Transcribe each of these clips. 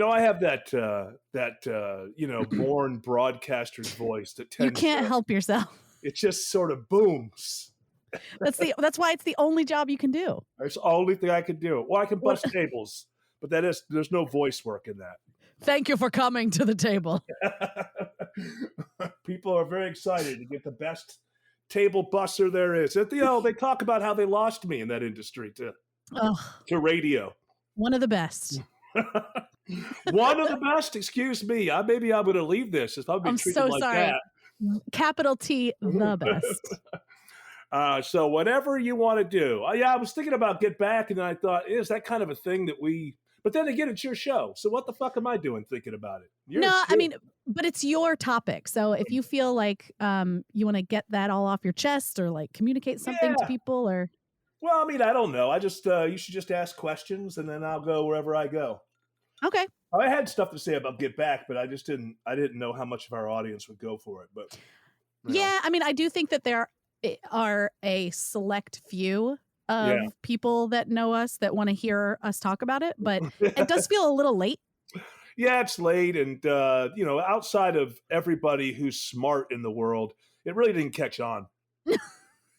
I have that born broadcaster's voice that You tends can't to, help yourself. it just sort of booms. That's why it's the only job you can do. It's the only thing I can do. Well, I can What- bust tables, but there's no voice work in that. Thank you for coming to the table. People are very excited to get the best table buster there is. They talk about how they lost me in that industry to radio. One of the best. One of the best. Excuse me. Maybe I'm going to leave this if I'm being I'm treated so like sorry. that. Capital T, the best. So whatever you want to do. I was thinking about Get Back, and then I thought, is that kind of a thing that we? But then again, it's your show. So what the fuck am I doing thinking about it? But it's your topic. So if you feel like you want to get that all off your chest or like communicate something to people or. Well, I don't know. I just you should just ask questions, and then I'll go wherever I go. Okay. I had stuff to say about Get Back, but I didn't know how much of our audience would go for it. But yeah, I do think that there are a select few of people that know us that want to hear us talk about it, but it does feel a little late. Yeah, it's late, and outside of everybody who's smart in the world, it really didn't catch on.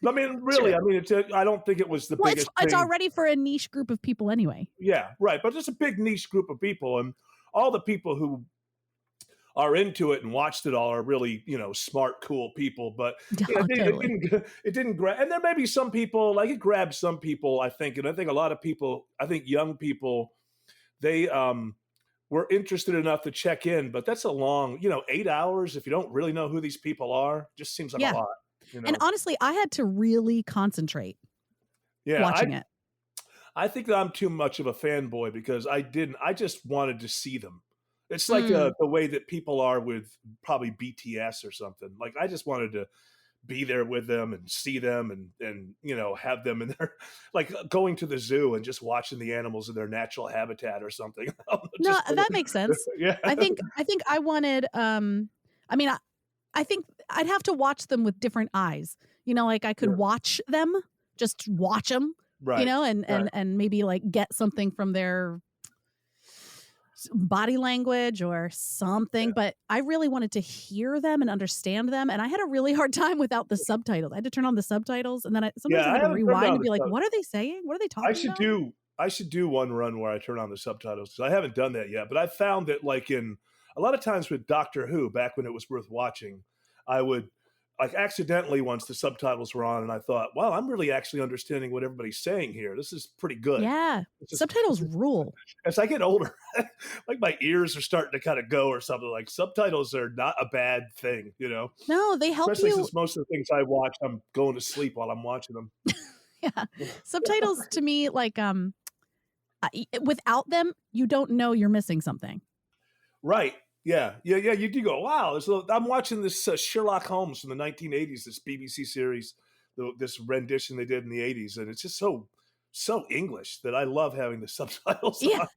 Really, sure. I don't think it was the biggest. It's already for a niche group of people anyway. Yeah, right. But it's a big niche group of people, and all the people who are into it and watched it all are really, smart, cool people. But it didn't grab. And there may be some people, like it grabbed some people, I think. And I think a lot of people, young people, they were interested enough to check in. But that's a long, 8 hours. If you don't really know who these people are, just seems like a lot. And honestly, I had to really concentrate watching it. I think that I'm too much of a fanboy because I just wanted to see them. It's like the way that people are with probably BTS or something. Like I just wanted to be there with them and see them and have them in their, like going to the zoo and just watching the animals in their natural habitat or something. No, that makes sense. Yeah. I think I wanted, I think I'd have to watch them with different eyes. Like I could watch them, just watch them, right. And maybe like get something from their body language or something. But I really wanted to hear them and understand them. And I had a really hard time without the subtitles. I had to turn on the subtitles and then sometimes I had to rewind and be like, what are they saying? What are they talking about? I should do one run where I turn on the subtitles because I haven't done that yet. But I found that like in a lot of times with Doctor Who, back when it was worth watching, I would like accidentally once the subtitles were on and I thought, wow, I'm really actually understanding what everybody's saying here. This is pretty good. Yeah. Subtitles rule. As I get older, like my ears are starting to kind of go or something. Like subtitles are not a bad thing, No, they help Especially you. Since most of the things I watch, I'm going to sleep while I'm watching them. Yeah. Subtitles to me, like, without them, you don't know you're missing something. Right. Yeah. You do go, wow. I'm watching this Sherlock Holmes from the 1980s, this BBC series, this rendition they did in the 80s. And it's just so English that I love having the subtitles on.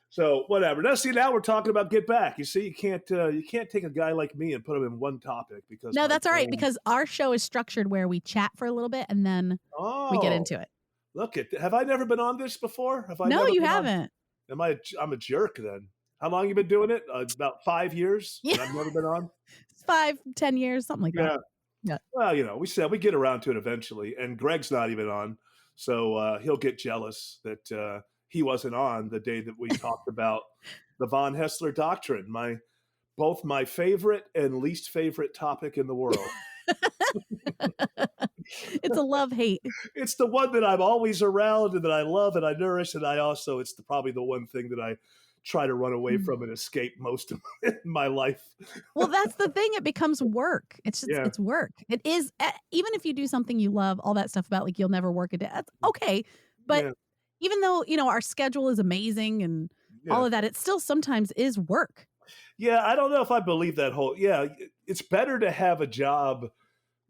So whatever. Now we're talking about Get Back. You see, you can't take a guy like me and put him in one topic because. No, that's all right. Because our show is structured where we chat for a little bit and then we get into it. Look have I never been on this before? No, you haven't. I'm a jerk then. How long you been doing it? About 5 years. Yeah. I've never been on. 5-10 years, something like that. Yeah. Well, we said we get around to it eventually, and Greg's not even on, so he'll get jealous that he wasn't on the day that we talked about the von Haessler Doctrine, both my favorite and least favorite topic in the world. It's a love-hate. It's the one that I'm always around and that I love and I nourish, and it's probably the one thing that I try to run away from and escape most of my life. Well, that's the thing. It becomes work. It's work. It is. Even if you do something you love, all that stuff about like you'll never work a day. That's okay. But even though, our schedule is amazing and all of that, it still sometimes is work. Yeah. I don't know if I believe that it's better to have a job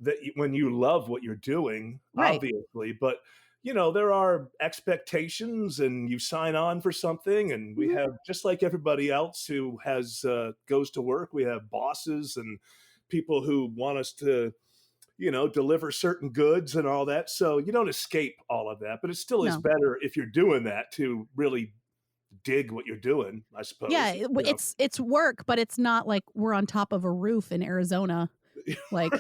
that when you love what you're doing, obviously, but there are expectations and you sign on for something and we have, just like everybody else who goes to work, we have bosses and people who want us to, deliver certain goods and all that. So you don't escape all of that, but it still is better if you're doing that to really dig what you're doing, I Yeah, suppose. You know? it's work, but it's not like we're on top of a roof in Arizona. Like,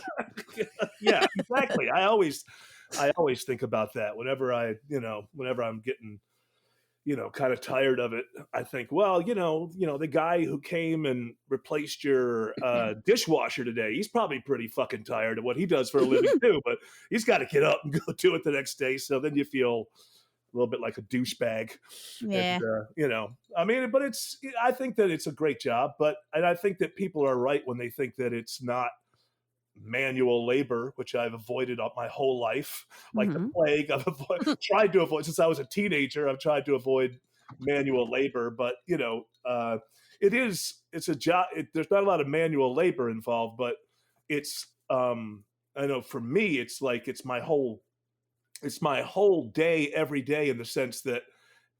Yeah, exactly. I always think about that whenever I'm getting, kind of tired of it. I think, well, the guy who came and replaced your dishwasher today, he's probably pretty fucking tired of what he does for a living too, but he's got to get up and go do it the next day. So then you feel a little bit like a douchebag. And, yeah. but I think that it's a great job, and I think that people are right when they think that it's not manual labor, which I've avoided all my whole life, like the Mhm. plague. Tried to avoid since I was a teenager. I've tried to avoid manual labor, but it's a job. There's not a lot of manual labor involved, but it's I know for me, it's my whole day every day in the sense that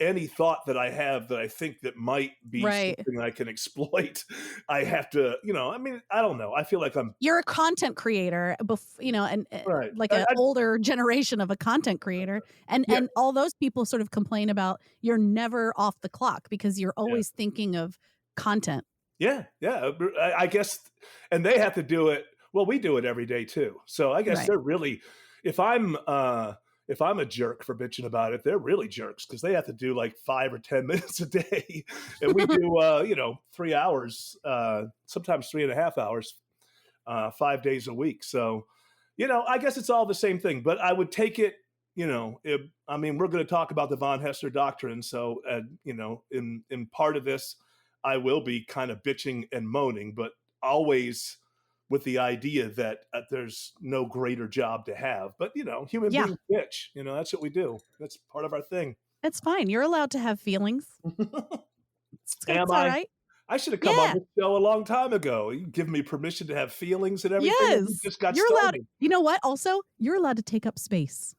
any thought that I have that I think that might be Right. something I can exploit, I have to, I don't know. I feel like I'm You're a content creator, and right. like an older generation of a content creator, and Yeah, all those people sort of complain about you're never off the clock because you're yeah. always thinking of content. Yeah, yeah. I guess, and they have to do it. Well, we do it every day too. So I guess Right. they're really, if I'm if I'm a jerk for bitching about it, they're really jerks because they have to do like 5 or 10 minutes a day, and we do 3 hours, sometimes 3.5 hours, 5 days a week. So, I guess it's all the same thing. But I would take it. We're going to talk about the von Haessler doctrine. So, in part of this, I will be kind of bitching and moaning, but always with the idea that there's no greater job to have. But human Yeah, beings bitch. That's what we do. That's part of our thing. it's fine. You're allowed to have feelings. Am It's all I? right. I should have come on Yeah. this show a long time ago. You give me permission to have feelings and everything. And we Yes. just got You're allowed. started. You know what? Also, you're allowed to take up space.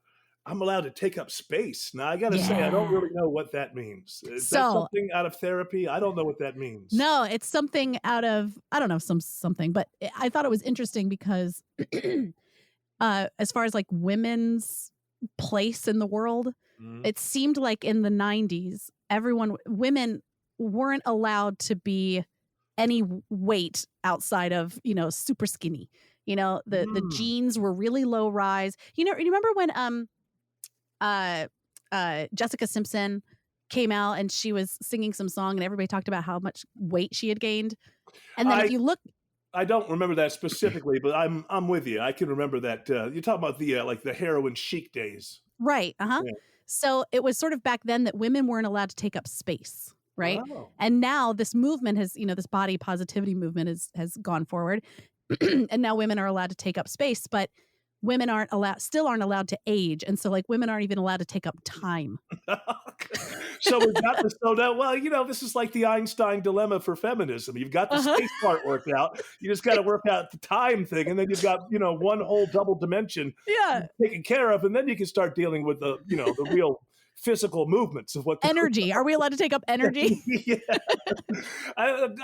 I'm allowed to take up space. Now, I got to say, I don't Yeah. really know what that means. Is that So something out of therapy? I don't know what that means. no, it's something out of I don't know something, but I thought it was interesting because as far as like women's place in the world, Mhm. it seemed like in the 90s, women weren't allowed to be any weight outside of, super skinny. The Mm. jeans were really low rise. You remember when uh Jessica Simpson came out and she was singing some song and everybody talked about how much weight she had gained. And then if I you look I don't remember that specifically, but I'm with you. I can remember that. You're talking about the like the heroin chic days. right, uh-huh. Yeah. So it was sort of back then that women weren't allowed to take up space, right? Oh. And now this movement has, this body positivity movement has gone forward. And now women are allowed to take up space, but women still aren't allowed to age. And so like women aren't even allowed to take up time. So we've got this. So now, well, this is like the Einstein dilemma for feminism. You've got the Uh-huh. space part worked out. You just got to work out the time thing, and then you've got one whole double dimension Yeah. taken care of, and then you can start dealing with the real physical movements of what Energy. Are we allowed to take up energy? Yeah.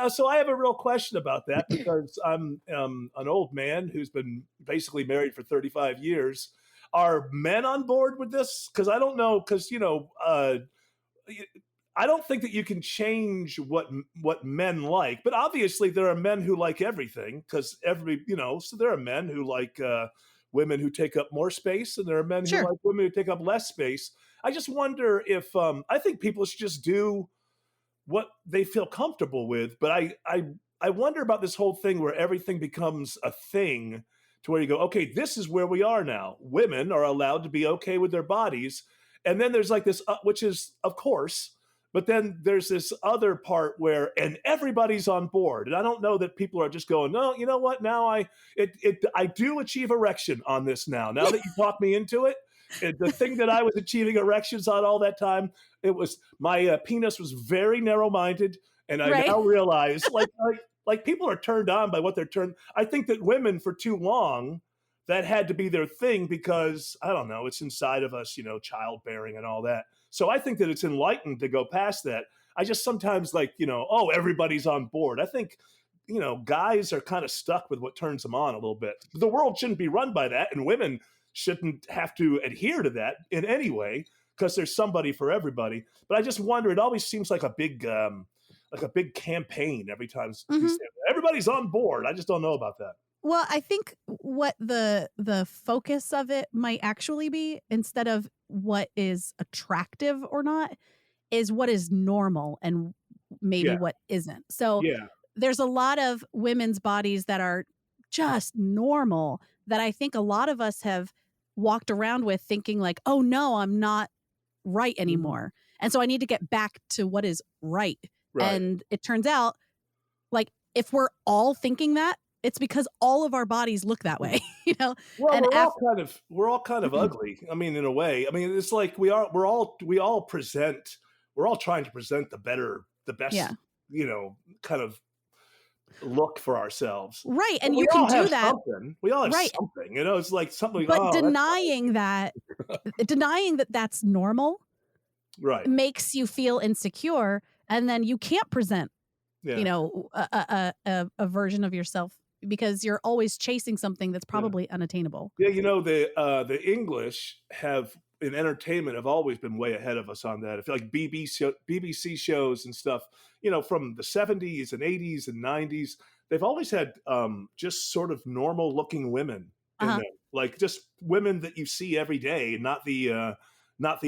So I have a real question about that because I'm an old man who's been basically married for 35 years. Are men on board with this? Because I don't know. Because I don't think that you can change what men like. But obviously, there are men who like everything. Because so there are men who like women who take up more space, and there are men who Sure. like women who take up less space. I just wonder if I think people should just do what they feel comfortable with. But I wonder about this whole thing where everything becomes a thing to where you go, okay, this is where we are now. Women are allowed to be okay with their bodies, and then there's like this, which is of course. But then there's this other part and everybody's on board, and I don't know that people are just going, no, you know what? Now I do achieve erection on this now. Now that you talk me into it, the thing that I was achieving erections on all that time, it was my penis was very narrow-minded, and I Right. now realize like people are turned on by what they're turned. I think that women for too long that had to be their thing because I don't know, it's inside of us, childbearing and all that. So I think that it's enlightened to go past that. I just sometimes oh, everybody's on board. I think guys are kind of stuck with what turns them on a little bit. The world shouldn't be run by that, and women shouldn't have to adhere to that in any way because there's somebody for everybody. But I just wonder, it always seems like a big campaign every time you say everybody's on board. I just don't know about that. Well, I think what the focus of it might actually be, instead of what is attractive or not, is what is normal and maybe what isn't. So there's a lot of women's bodies that are just normal that I think a lot of us have walked around with thinking like, oh no, I'm not right anymore. And so I need to get back to what is right. And it turns out, like, if we're all thinking that, it's because all of our bodies look that way, you know. Well, and we're all kind of ugly. I mean, in a way. I mean, it's like we're all trying to present the best, you know, kind of look for ourselves. Right. And you can do that. We all have something, you know, it's like something. But denying that, denying that that's normal, makes you feel insecure. And then you can't present, you know, a version of yourself because you're always chasing something that's probably unattainable. Yeah, you know, the English in entertainment have always been way ahead of us on that. I feel like BBC shows and stuff, you know, from the 70s and 80s and 90s, they've always had just sort of normal looking women in them, like just women that you see every day, not the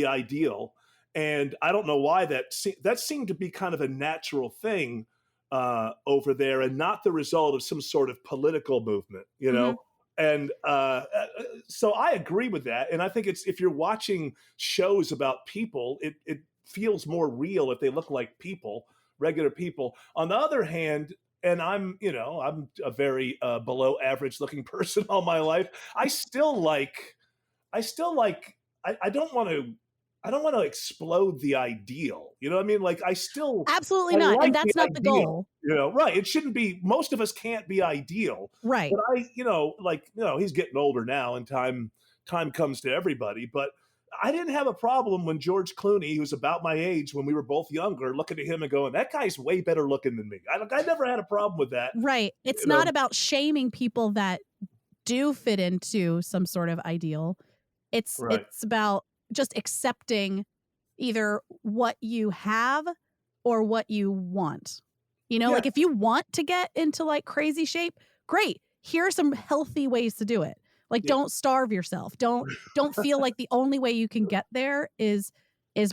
ideal. And I don't know why that seemed to be kind of a natural thing over there, and not the result of some sort of political movement, you know. And so I agree with that. And I think if you're watching shows about people, it feels more real if they look like people, regular people. On the other hand, and I'm a very below average looking person all my life, I don't want to explode the ideal. You know what I mean? Like absolutely not. And that's not the goal. You know, right. It shouldn't be, most of us can't be ideal. Right. But he's getting older now and time comes to everybody. But I didn't have a problem when George Clooney, who's about my age when we were both younger, looking at him and going, that guy's way better looking than me. I never had a problem with that. Right. It's not about shaming people that do fit into some sort of ideal. It's about just accepting either what you have or what you want. You know, like if you want to get into like crazy shape, great. Here are some healthy ways to do it. Like don't starve yourself. Don't feel like the only way you can get there is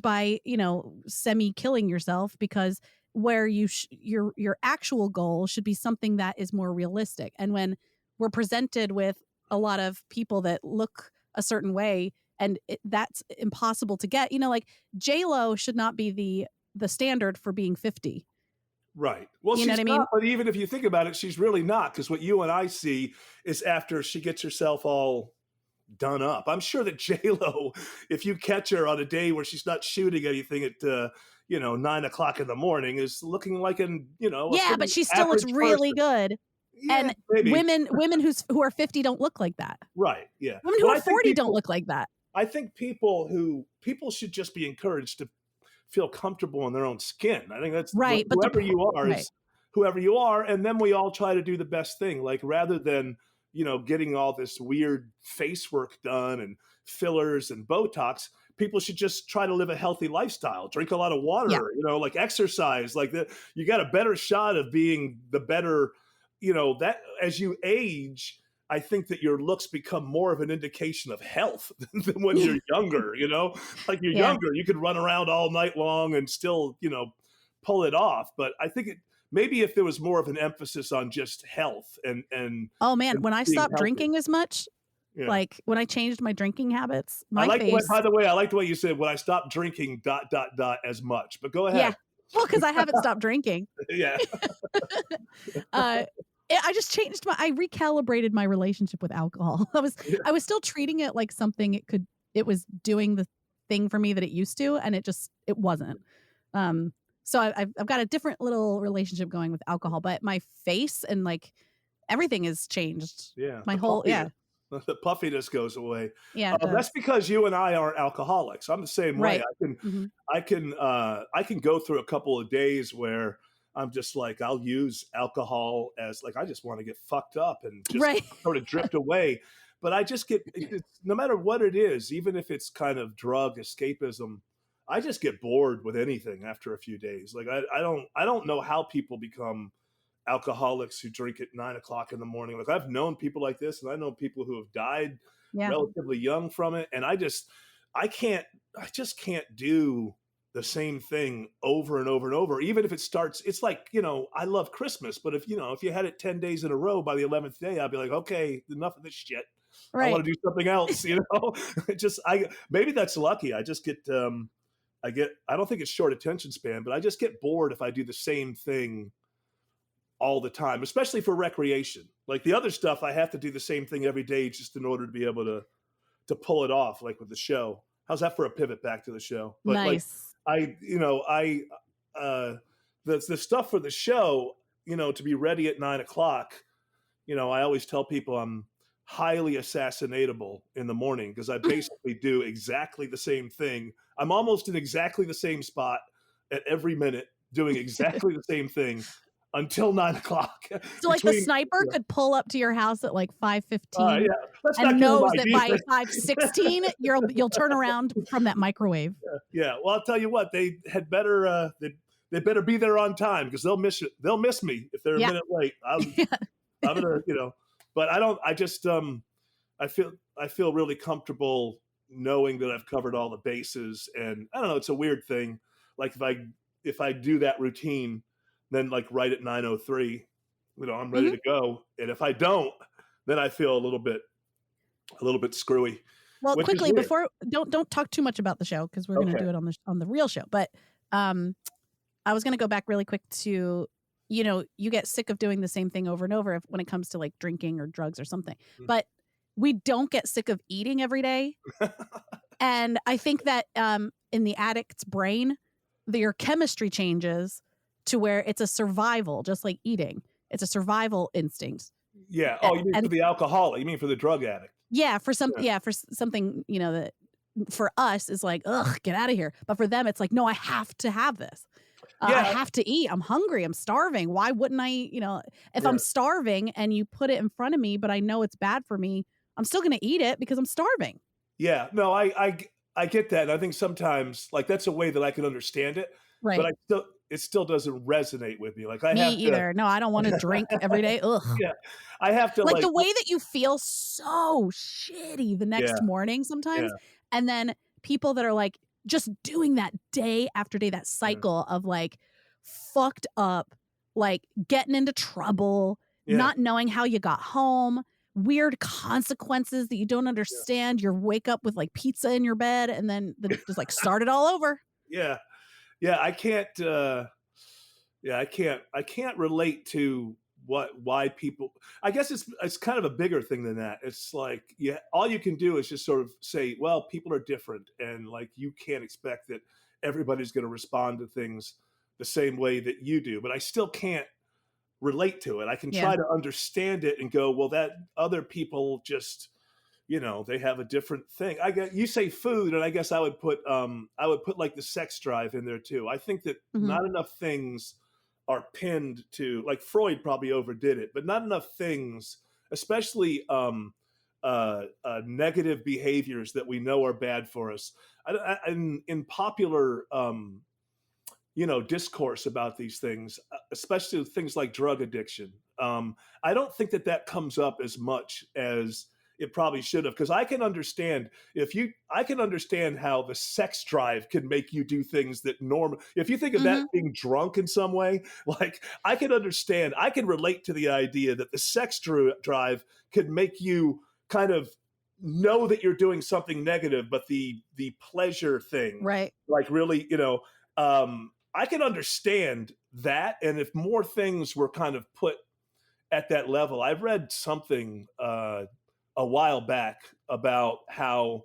by, you know, semi-killing yourself, because where your actual goal should be something that is more realistic. And when we're presented with a lot of people that look a certain way, and that's impossible to get. You know, like J-Lo should not be the standard for being 50. Right. Well, she's not, but even if you think about it, she's really not, because what you and I see is after she gets herself all done up. I'm sure that J-Lo, if you catch her on a day where she's not shooting anything at 9:00 in the morning, is looking like but she still looks really good. Yeah, and maybe. women who are 50 don't look like that. Right. Yeah. Women who are 40 don't look like that. I think people should just be encouraged to feel comfortable in their own skin. I think that's right. But whoever you are is whoever you are. And then we all try to do the best thing. Like rather than, getting all this weird face work done and fillers and Botox, people should just try to live a healthy lifestyle, drink a lot of water, like exercise, like that. You got a better shot of being the better, that as you age, I think that your looks become more of an indication of health than when you're younger, like you're younger, you could run around all night long and still, pull it off. But I think maybe if there was more of an emphasis on just health and oh man, when I stopped drinking as much, like when I changed my drinking habits, by the way, I like the way you said when I stopped drinking ... as much, but go ahead. Yeah. Well, because I haven't stopped drinking. Yeah. I just I recalibrated my relationship with alcohol. I was still treating it like something it was doing the thing for me that it used to, and it wasn't. So I've got a different little relationship going with alcohol, but my face and like everything has changed. Yeah. My whole, The puffiness goes away. Yeah. That's because you and I aren't alcoholics. I'm the same way. I can go through a couple of days where I'm just like, I'll use alcohol as like, I just want to get fucked up and just sort of drift away. but I just get, no matter what it is, even if it's kind of drug escapism, I just get bored with anything after a few days. Like I don't know how people become alcoholics who drink at 9 o'clock in the morning. Like I've known people like this, and I know people who have died relatively young from it. And I just can't do the same thing over and over and over. Even if it starts, it's like, I love Christmas, but if you had it 10 days in a row, by the 11th day, I'd be like, okay, enough of this shit. Right. I want to do something else, maybe that's lucky. I just get, I don't think it's short attention span, but I just get bored if I do the same thing all the time, especially for recreation. Like the other stuff, I have to do the same thing every day just in order to be able to pull it off, like with the show. How's that for a pivot back to the show? But nice. The stuff for the show, to be ready at 9 o'clock, I always tell people I'm highly assassinatable in the morning because I basically do exactly the same thing. I'm almost in exactly the same spot at every minute, doing exactly the same thing until 9 o'clock. So like the sniper could pull up to your house at like 5:15 and knows that by 5:16 you'll turn around from that microwave. Yeah. Well, I'll tell you what, they had better they better be there on time because they'll miss it. They'll miss me if they're a minute late. I'm gonna, but I feel really comfortable knowing that I've covered all the bases. And I don't know, it's a weird thing. Like if I do that routine, then like right at 9:03, I'm ready to go. And if I don't, then I feel a little bit screwy. Well, quickly before, don't talk too much about the show because we're going to do it on the real show. But I was going to go back really quick to, you get sick of doing the same thing over and over when it comes to like drinking or drugs or something. Mm-hmm. But we don't get sick of eating every day. And I think that in the addict's brain, your chemistry changes to where it's a survival, just like eating. It's a survival instinct. Yeah. Oh, you mean for the alcoholic? You mean for the drug addict? Yeah, for something, that for us is like, ugh, get out of here. But for them, it's like, no, I have to have this. I have to eat. I'm hungry. I'm starving. Why wouldn't I, if I'm starving and you put it in front of me, but I know it's bad for me, I'm still going to eat it because I'm starving. Yeah, no, I get that. And I think sometimes like that's a way that I can understand it. Right. But it still doesn't resonate with me. Like me either. No, I don't want to drink every day. Ugh. Yeah. I have to like the way that you feel so shitty the next morning sometimes. Yeah. And then people that are like just doing that day after day, that cycle of like fucked up, like getting into trouble, not knowing how you got home, weird consequences that you don't understand. You wake up with like pizza in your bed and then just like start it all over. Yeah. Yeah, I can't relate to why people, I guess it's kind of a bigger thing than that. It's like, all you can do is just sort of say, well, people are different. And like, you can't expect that everybody's going to respond to things the same way that you do, but I still can't relate to it. I can try to understand it and go, well, that other people just, they have a different thing. You say food, and I guess I would put like the sex drive in there too. I think that not enough things are pinned to, like Freud probably overdid it, but not enough things, especially negative behaviors that we know are bad for us. In popular, discourse about these things, especially things like drug addiction, I don't think that comes up as much as it probably should have, because I can understand how the sex drive can make you do things that if you think of that being drunk in some way, like I can relate to the idea that the sex drive could make you kind of know that you're doing something negative, but the pleasure thing, right? Like really, I can understand that. And if more things were kind of put at that level, I've read something, a while back about how,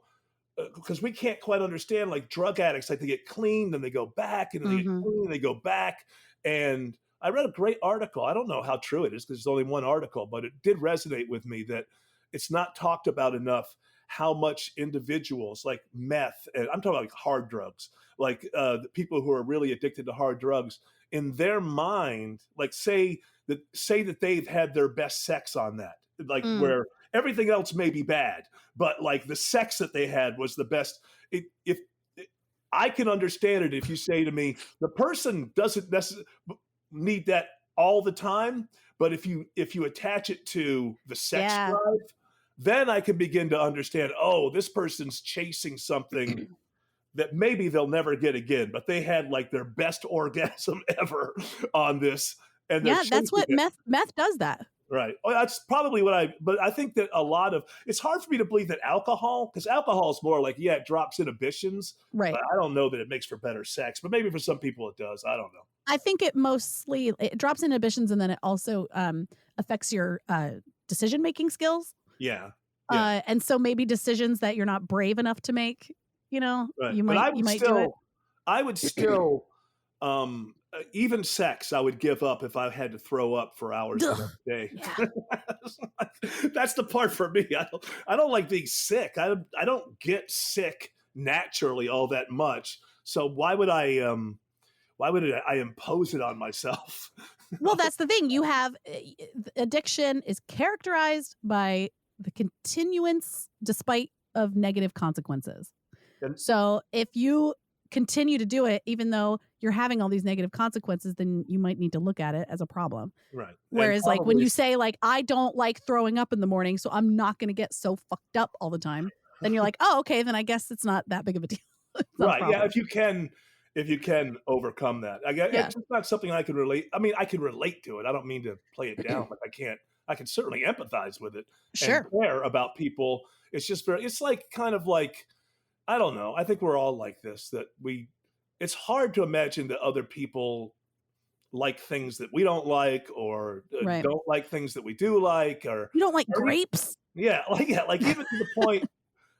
because we can't quite understand, like drug addicts, like they get clean, then they go back, and they get clean, and they go back. And I read a great article. I don't know how true it is because it's only one article, but it did resonate with me that it's not talked about enough how much individuals like meth, and I'm talking about like hard drugs, like the people who are really addicted to hard drugs, in their mind, like say that they've had their best sex on that, like where everything else may be bad, but like the sex that they had was the best. If I can understand it if you say to me, the person doesn't necessarily need that all the time, but if you attach it to the sex drive, then I can begin to understand, oh, this person's chasing something that maybe they'll never get again, but they had like their best orgasm ever on this, and they're that's what it. meth does that. Right. Well, that's probably but I think that it's hard for me to believe that because alcohol is more like, it drops inhibitions, right? But I don't know that it makes for better sex, but maybe for some people it does. I don't know. I think it drops inhibitions, and then it also affects your decision-making skills. Yeah. And so maybe decisions that you're not brave enough to make, right. you might do it. I would still, even sex, I would give up if I had to throw up for hours the next day. Yeah. That's the part for me. I don't like being sick. I don't get sick naturally all that much. So why would I impose it on myself? Well, that's the thing. You have addiction is characterized by the continuance despite of negative consequences. So if you continue to do it, even though you're having all these negative consequences, then you might need to look at it as a problem. Right. Whereas like when you say like, I don't like throwing up in the morning, so I'm not going to get so fucked up all the time. Then you're like, oh, okay, then I guess it's not that big of a deal. Right. Yeah. If you can overcome that, I guess it's not something I can relate. I mean, I can relate to it. I don't mean to play it down, but I can certainly empathize with it. Sure. And care about people. It's just it's like kind of like, I don't know. I think we're all like this, it's hard to imagine that other people like things that we don't like, or don't like things that we do like, or you don't like grapes. Like even to the point,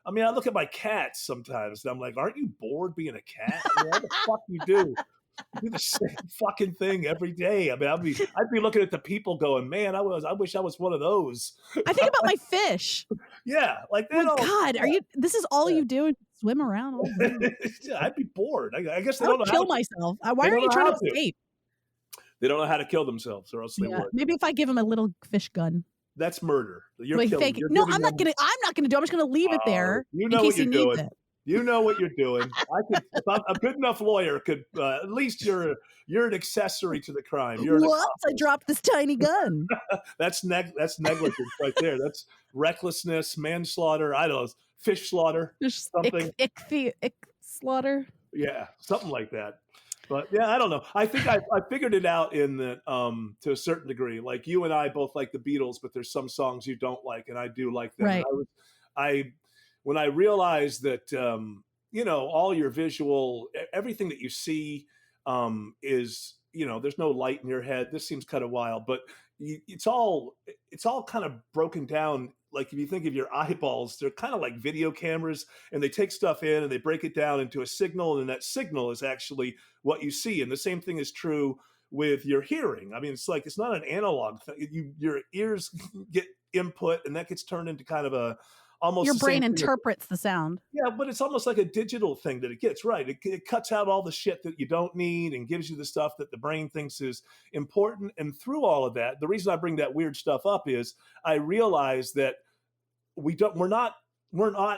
I mean, I look at my cats sometimes and I'm like, aren't you bored being a cat? I mean, what the fuck you do? You do the same fucking thing every day. I mean, I'd be looking at the people going, man, I wish I was one of those. I think about my fish. Yeah. Like, God, this is all you do? Swim around all day? Yeah, I'd be bored. I guess they don't know how to kill myself. Why are you trying to escape? They don't know how to kill themselves, or else they would. Maybe if I give them a little fish gun. That's murder. You're fake it. No, I'm not gonna do it. I'm just gonna leave it there in case he needs it. You know what you're doing. A good enough lawyer could, at least you're an accessory to the crime. What? I dropped this tiny gun. That's negligence right there. That's recklessness, manslaughter. I don't know, fish slaughter, something. Slaughter. Yeah, something like that. But yeah, I don't know. I think I figured it out in that to a certain degree. Like you and I both like the Beatles, but there's some songs you don't like, and I do like them. Right. When I realized that, all your visual, everything that you see is, there's no light in your head. This seems kind of wild, but it's all kind of broken down. Like if you think of your eyeballs, they're kind of like video cameras, and they take stuff in and they break it down into a signal, and that signal is actually what you see. And the same thing is true with your hearing. I mean, it's not an analog thing. Your ears get input, and that gets turned into kind of almost your brain interprets the sound. Yeah, but it's almost like a digital thing that it gets, right? It cuts out all the shit that you don't need and gives you the stuff that the brain thinks is important. And through all of that, the reason I bring that weird stuff up is I realize that we're not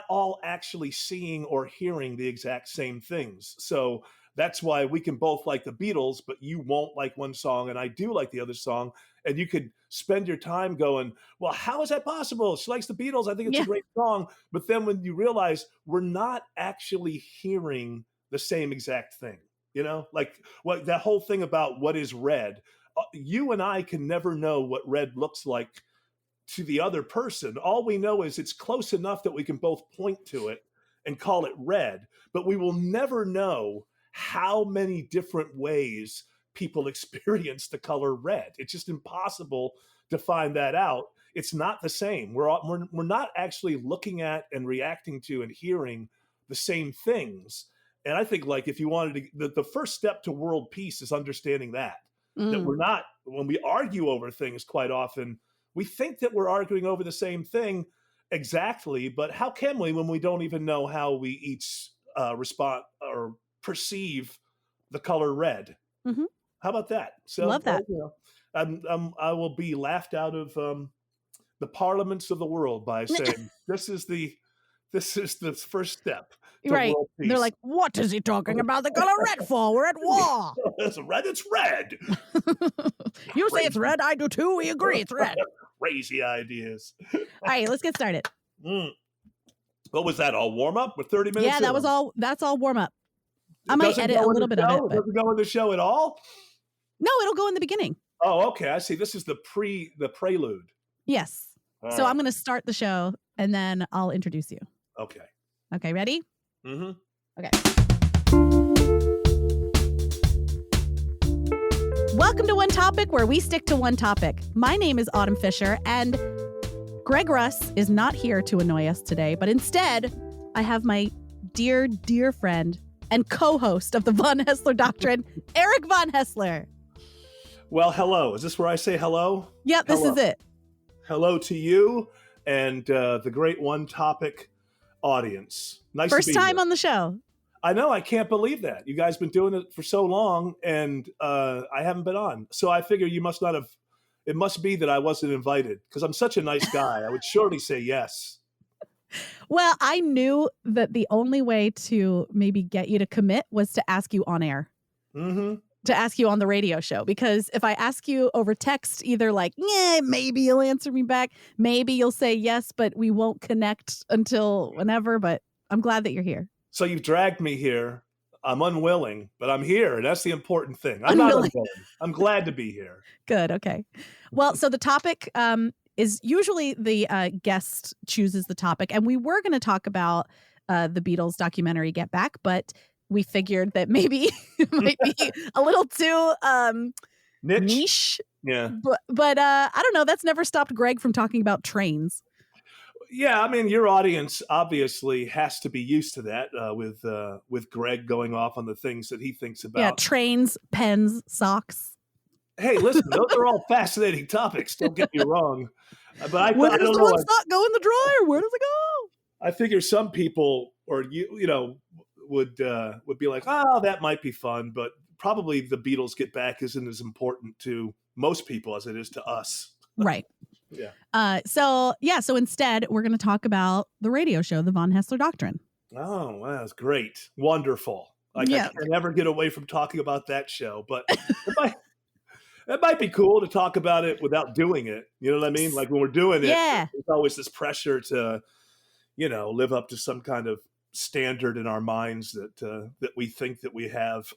all actually seeing or hearing the exact same things. So that's why we can both like the Beatles, but you won't like one song and I do like the other song. And you could spend your time going, well, how is that possible? She likes the Beatles. I think it's a great song. But then when you realize we're not actually hearing the same exact thing, like that whole thing about what is red, you and I can never know what red looks like to the other person. All we know is it's close enough that we can both point to it and call it red, but we will never know how many different ways people experience the color red. It's just impossible to find that out. It's not the same. We're not actually looking at and reacting to and hearing the same things. And I think like if you wanted to, the first step to world peace is understanding that we're not, when we argue over things quite often, we think that we're arguing over the same thing exactly, but how can we when we don't even know how we each respond or perceive the color red? Mm-hmm. How about that? So love that. I will be laughed out of the parliaments of the world by saying this is the first step to Right. world peace. They're like, what is he talking about the color red for? We're at war. It's red. It's red. You say it's red. I do too. We agree. It's red. Crazy ideas. All right, let's get started. What was that? All warm up with 30 minutes? Yeah, that was all. That's all warm up. I might edit a little bit of it. Does it go in the show at all? No, it'll go in the beginning. Oh, okay. I see. This is the prelude. Yes. All so right. I'm going to start the show and then I'll introduce you. Okay. Okay, ready? Mm-hmm. Okay. Welcome to One Topic, where we stick to one topic. My name is Autumn Fisher, and Greg Russ is not here to annoy us today, but instead, I have my dear, dear friend and co-host of the Von Haessler Doctrine, Eric Von Haessler. Well, hello. Is this where I say hello? Yep, this is it. Hello to you and the great One Topic audience. Nice First to be time here. on the show. I know. I can't believe that. You guys been doing it for so long, and I haven't been on. So I figure you must not have. It must be that I wasn't invited because I'm such a nice guy. I would surely say yes. Well, I knew that the only way to maybe get you to commit was to ask you on air. Mm-hmm. To ask you on the radio show, because if I ask you over text, either like, yeah, maybe you'll answer me back, maybe you'll say yes, but we won't connect until whenever. But I'm glad that you're here. So you've dragged me here. I'm unwilling, but I'm here, and that's the important thing. I'm not unwilling. I'm glad to be here. Good. Okay. Well, so the topic is usually the guest chooses the topic, and we were going to talk about the Beatles documentary Get Back, but we figured that maybe it might be a little too niche. Yeah. But I don't know. That's never stopped Greg from talking about trains. Yeah, I mean, your audience obviously has to be used to that with Greg going off on the things that he thinks about. Yeah, trains, pens, socks. Hey, listen, those are all fascinating topics. Don't get me wrong. But where does the one sock go in the dryer? Where does it go? I figure some people, or you know, would be like, oh, that might be fun, but probably the Beatles Get Back isn't as important to most people as it is to us. Right. Yeah. So instead, we're going to talk about the radio show, the Von Haessler Doctrine. Oh, wow, that's great. Wonderful. I can never get away from talking about that show, but it might be cool to talk about it without doing it. You know what I mean? Like when we're doing it, there's always this pressure to, live up to some kind of standard in our minds that we think that we have.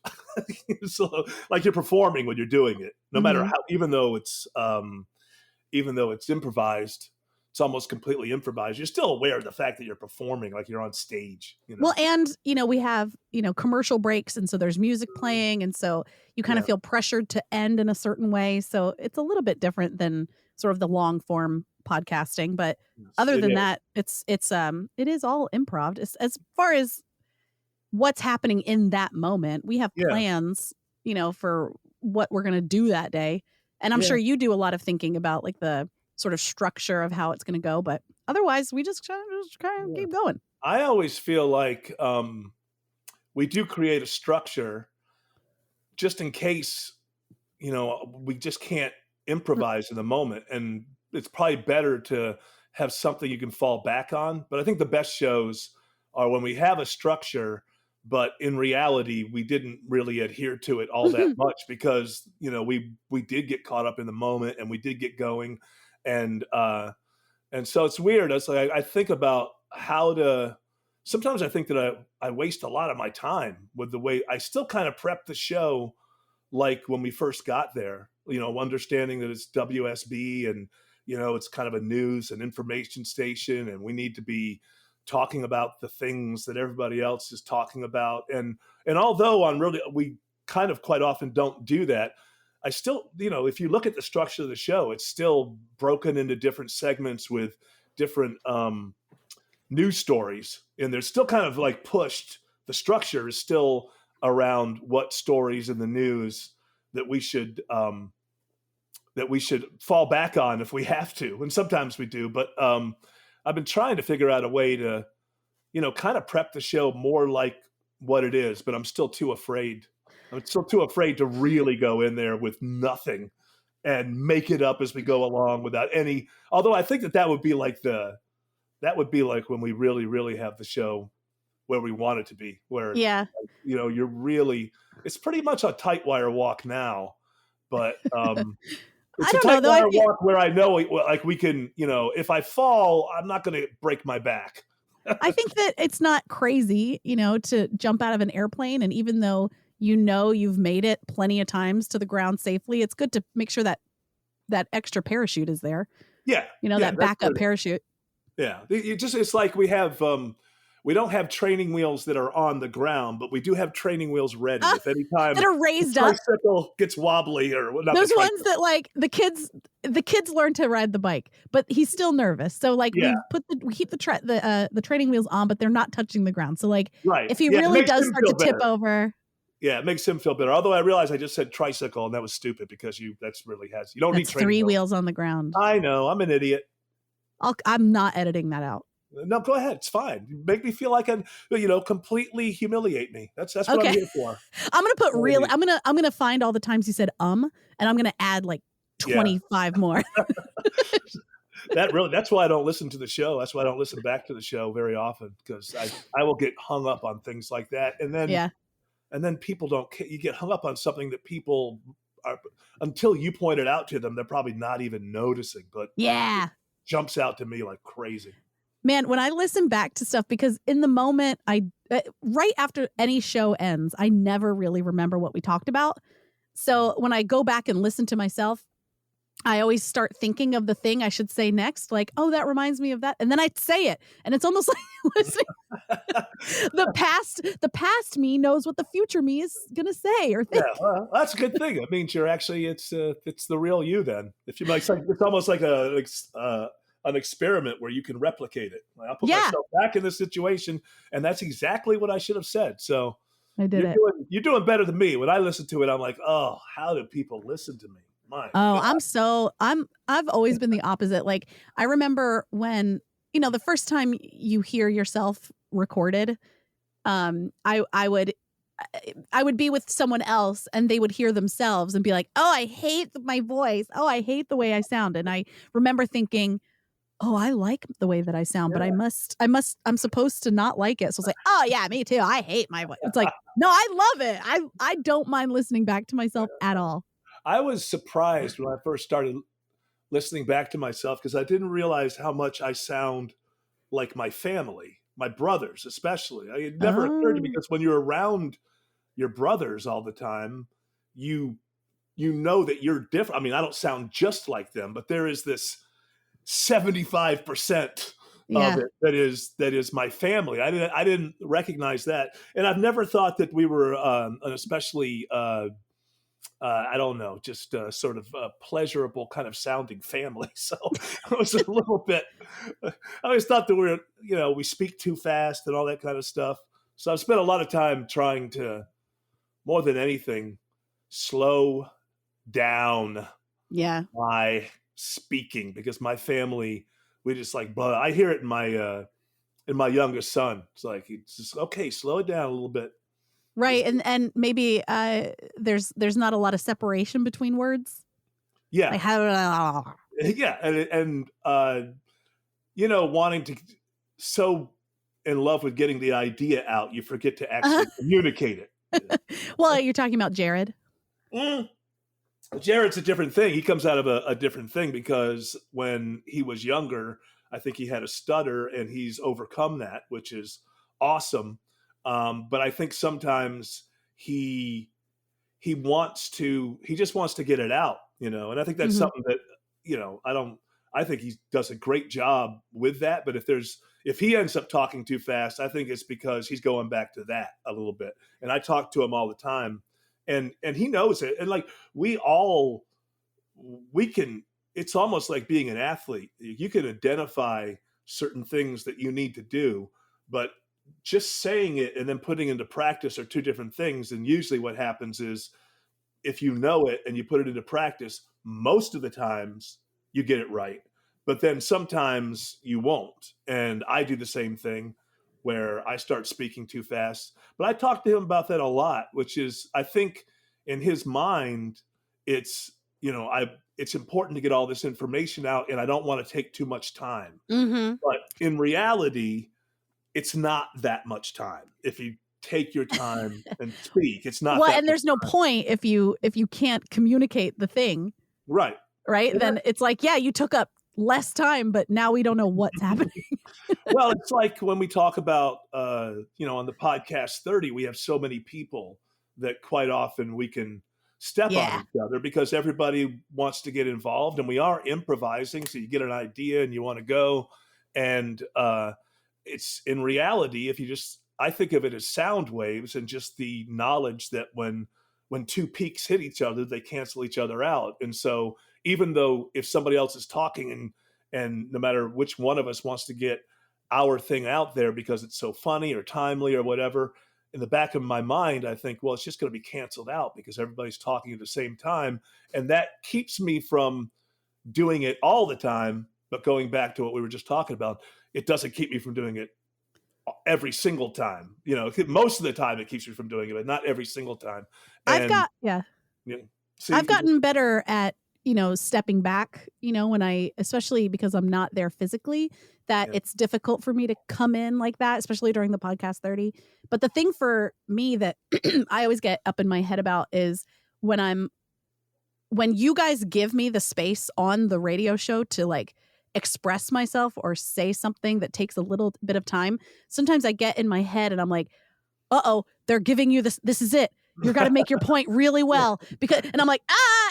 So like you're performing when you're doing it, no matter how, even though it's improvised, it's almost completely improvised. You're still aware of the fact that you're performing, like you're on stage. Well, and we have commercial breaks, and so there's music playing, and so you kind of feel pressured to end in a certain way. So it's a little bit different than sort of the long form podcasting. But other than that, it is all improv. As far as what's happening in that moment, we have plans, for what we're going to do that day. And I'm sure you do a lot of thinking about like the sort of structure of how it's going to go. But otherwise, we just kind of keep going. I always feel like we do create a structure just in case, we just can't improvise in the moment. And it's probably better to have something you can fall back on. But I think the best shows are when we have a structure, but in reality, we didn't really adhere to it all that much because, we did get caught up in the moment and we did get going. And so it's weird. It's like, I think about sometimes I think that I waste a lot of my time with the way I still kind of prep the show like when we first got there, understanding that it's WSB and, it's kind of a news and information station and we need to be talking about the things that everybody else is talking about. And although we kind of quite often don't do that, I still, if you look at the structure of the show, it's still broken into different segments with different news stories. And they're still kind of like pushed. The structure is still around what stories in the news that we should fall back on if we have to. And sometimes we do, but I've been trying to figure out a way to, kind of prep the show more like what it is, but I'm still too afraid. I'm still too afraid to really go in there with nothing and make it up as we go along without any. Although I think that would be like when we really, really have the show where we want it to be, where Yeah. you're really, it's pretty much a tight wire walk now, but it's I a don't know tight though. wire walk where I know like we can, if I fall, I'm not going to break my back. I think that it's not crazy, to jump out of an airplane. And even though you've made it plenty of times to the ground safely, it's good to make sure that extra parachute is there. Yeah. That backup parachute. Yeah. It's like we don't have training wheels that are on the ground, but we do have training wheels ready. If any time that are raised the up, tricycle gets wobbly or not, those ones that like the kids learn to ride the bike, but he's still nervous. So like we keep the training wheels on, but they're not touching the ground. So like if he really does start to tip over. Yeah, it makes him feel better. Although I realize I just said tricycle and that was stupid because you don't need training 3 wheels on the ground. I know, I'm an idiot. I'm not editing that out. No, go ahead. It's fine. You make me feel like completely humiliate me. That's what I'm here for. I'm gonna put I'm gonna find all the times you said and I'm gonna add like 25 more. That's why I don't listen to the show. That's why I don't listen back to the show very often, because I will get hung up on things like that, and then people don't. You get hung up on something that people are, until you point it out to them, they're probably not even noticing. But it jumps out to me like crazy. Man, when I listen back to stuff, because in the moment, right after any show ends, I never really remember what we talked about. So when I go back and listen to myself, I always start thinking of the thing I should say next. Like, oh, that reminds me of that. And then I say it. And it's almost like listening. The past me knows what the future me is going to say or think. Yeah, well, that's a good thing. It means you're actually, it's the real you then. If you like, it's almost like an experiment where you can replicate it. I'll put myself back in this situation, and that's exactly what I should have said. So I did you're doing better than me. When I listen to it, I'm like, oh, how do people listen to me? I've always been the opposite. Like I remember when, the first time you hear yourself recorded, I would be with someone else and they would hear themselves and be like, oh, I hate my voice. Oh, I hate the way I sound. And I remember thinking, oh, I like the way that I sound, but I'm supposed to not like it. So it's like, oh yeah, me too. I hate my voice. It's like, no, I love it. I don't mind listening back to myself at all. I was surprised when I first started listening back to myself, because I didn't realize how much I sound like my family, my brothers, especially. It never occurred to me, because when you're around your brothers all the time, you know that you're different. I mean, I don't sound just like them, but there is this 75% of it that is my family. I didn't recognize that, and I've never thought that we were an especially I don't know, just sort of a pleasurable kind of sounding family. So it was a little bit. I always thought that we speak too fast and all that kind of stuff. So I've spent a lot of time trying to, more than anything, slow down my speaking, because my family, we just like, but I hear it in my youngest son. It's just, okay, slow it down a little bit. Right. And maybe there's not a lot of separation between words. Yeah. Like how, yeah. And wanting to, so in love with getting the idea out, you forget to actually communicate it. Well, you're talking about Jared. Jared's a different thing. He comes out of a different thing, because when he was younger, I think he had a stutter, and he's overcome that, which is awesome. But I think sometimes he just wants to get it out, and I think that's something that, I think he does a great job with that. But if he ends up talking too fast, I think it's because he's going back to that a little bit. And I talk to him all the time, and he knows it. And like we can, it's almost like being an athlete. You can identify certain things that you need to do, but just saying it and then putting into practice are two different things. And usually what happens is, if you know it and you put it into practice, most of the times you get it right, but then sometimes you won't. And I do the same thing, where I start speaking too fast. But I talk to him about that a lot, which is, I think in his mind, it's it's important to get all this information out, and I don't want to take too much time. Mm-hmm. But in reality, it's not that much time. If you take your time and speak, it's not that and there's no point if you can't communicate the thing. Right. Right. Then it's like, yeah, you took up less time, but now we don't know what's happening. Well, it's like when we talk about, on the podcast 30, we have so many people that quite often we can step on each other because everybody wants to get involved, and we are improvising. So you get an idea and you want to go. And it's in reality, I think of it as sound waves, and just the knowledge that when two peaks hit each other, they cancel each other out. And so even though if somebody else is talking and no matter which one of us wants to get our thing out there because it's so funny or timely or whatever, in the back of my mind, I think, well, it's just going to be canceled out because everybody's talking at the same time. And that keeps me from doing it all the time. But going back to what we were just talking about, it doesn't keep me from doing it every single time. Most of the time it keeps me from doing it, but not every single time. And I've gotten better at, stepping back, especially because I'm not there physically, that it's difficult for me to come in like that, especially during the podcast 30. But the thing for me that I always get up in my head about is when you guys give me the space on the radio show to like express myself or say something that takes a little bit of time, sometimes I get in my head and I'm like, they're giving you this. This is it. You got to make your point really well and I'm like,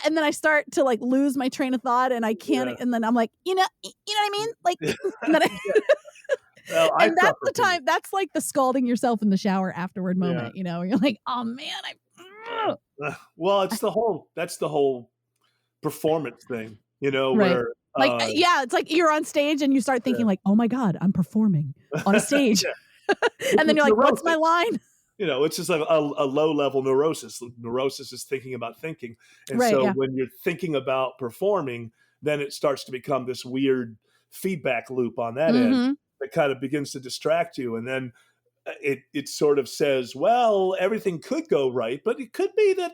and then I start to like lose my train of thought and I can't. And then I'm like, you know what I mean? Like, and then and that's the time. That's like the scalding yourself in the shower afterward moment, where you're like, oh man, well, that's the whole performance thing, right. where it's like you're on stage and you start thinking like, oh my God, I'm performing on a stage. And then you're like, what's my line? It's just like a low level neurosis. Neurosis is thinking about thinking. And when you're thinking about performing, then it starts to become this weird feedback loop on that end that kind of begins to distract you. And then it sort of says, well, everything could go right, but it could be that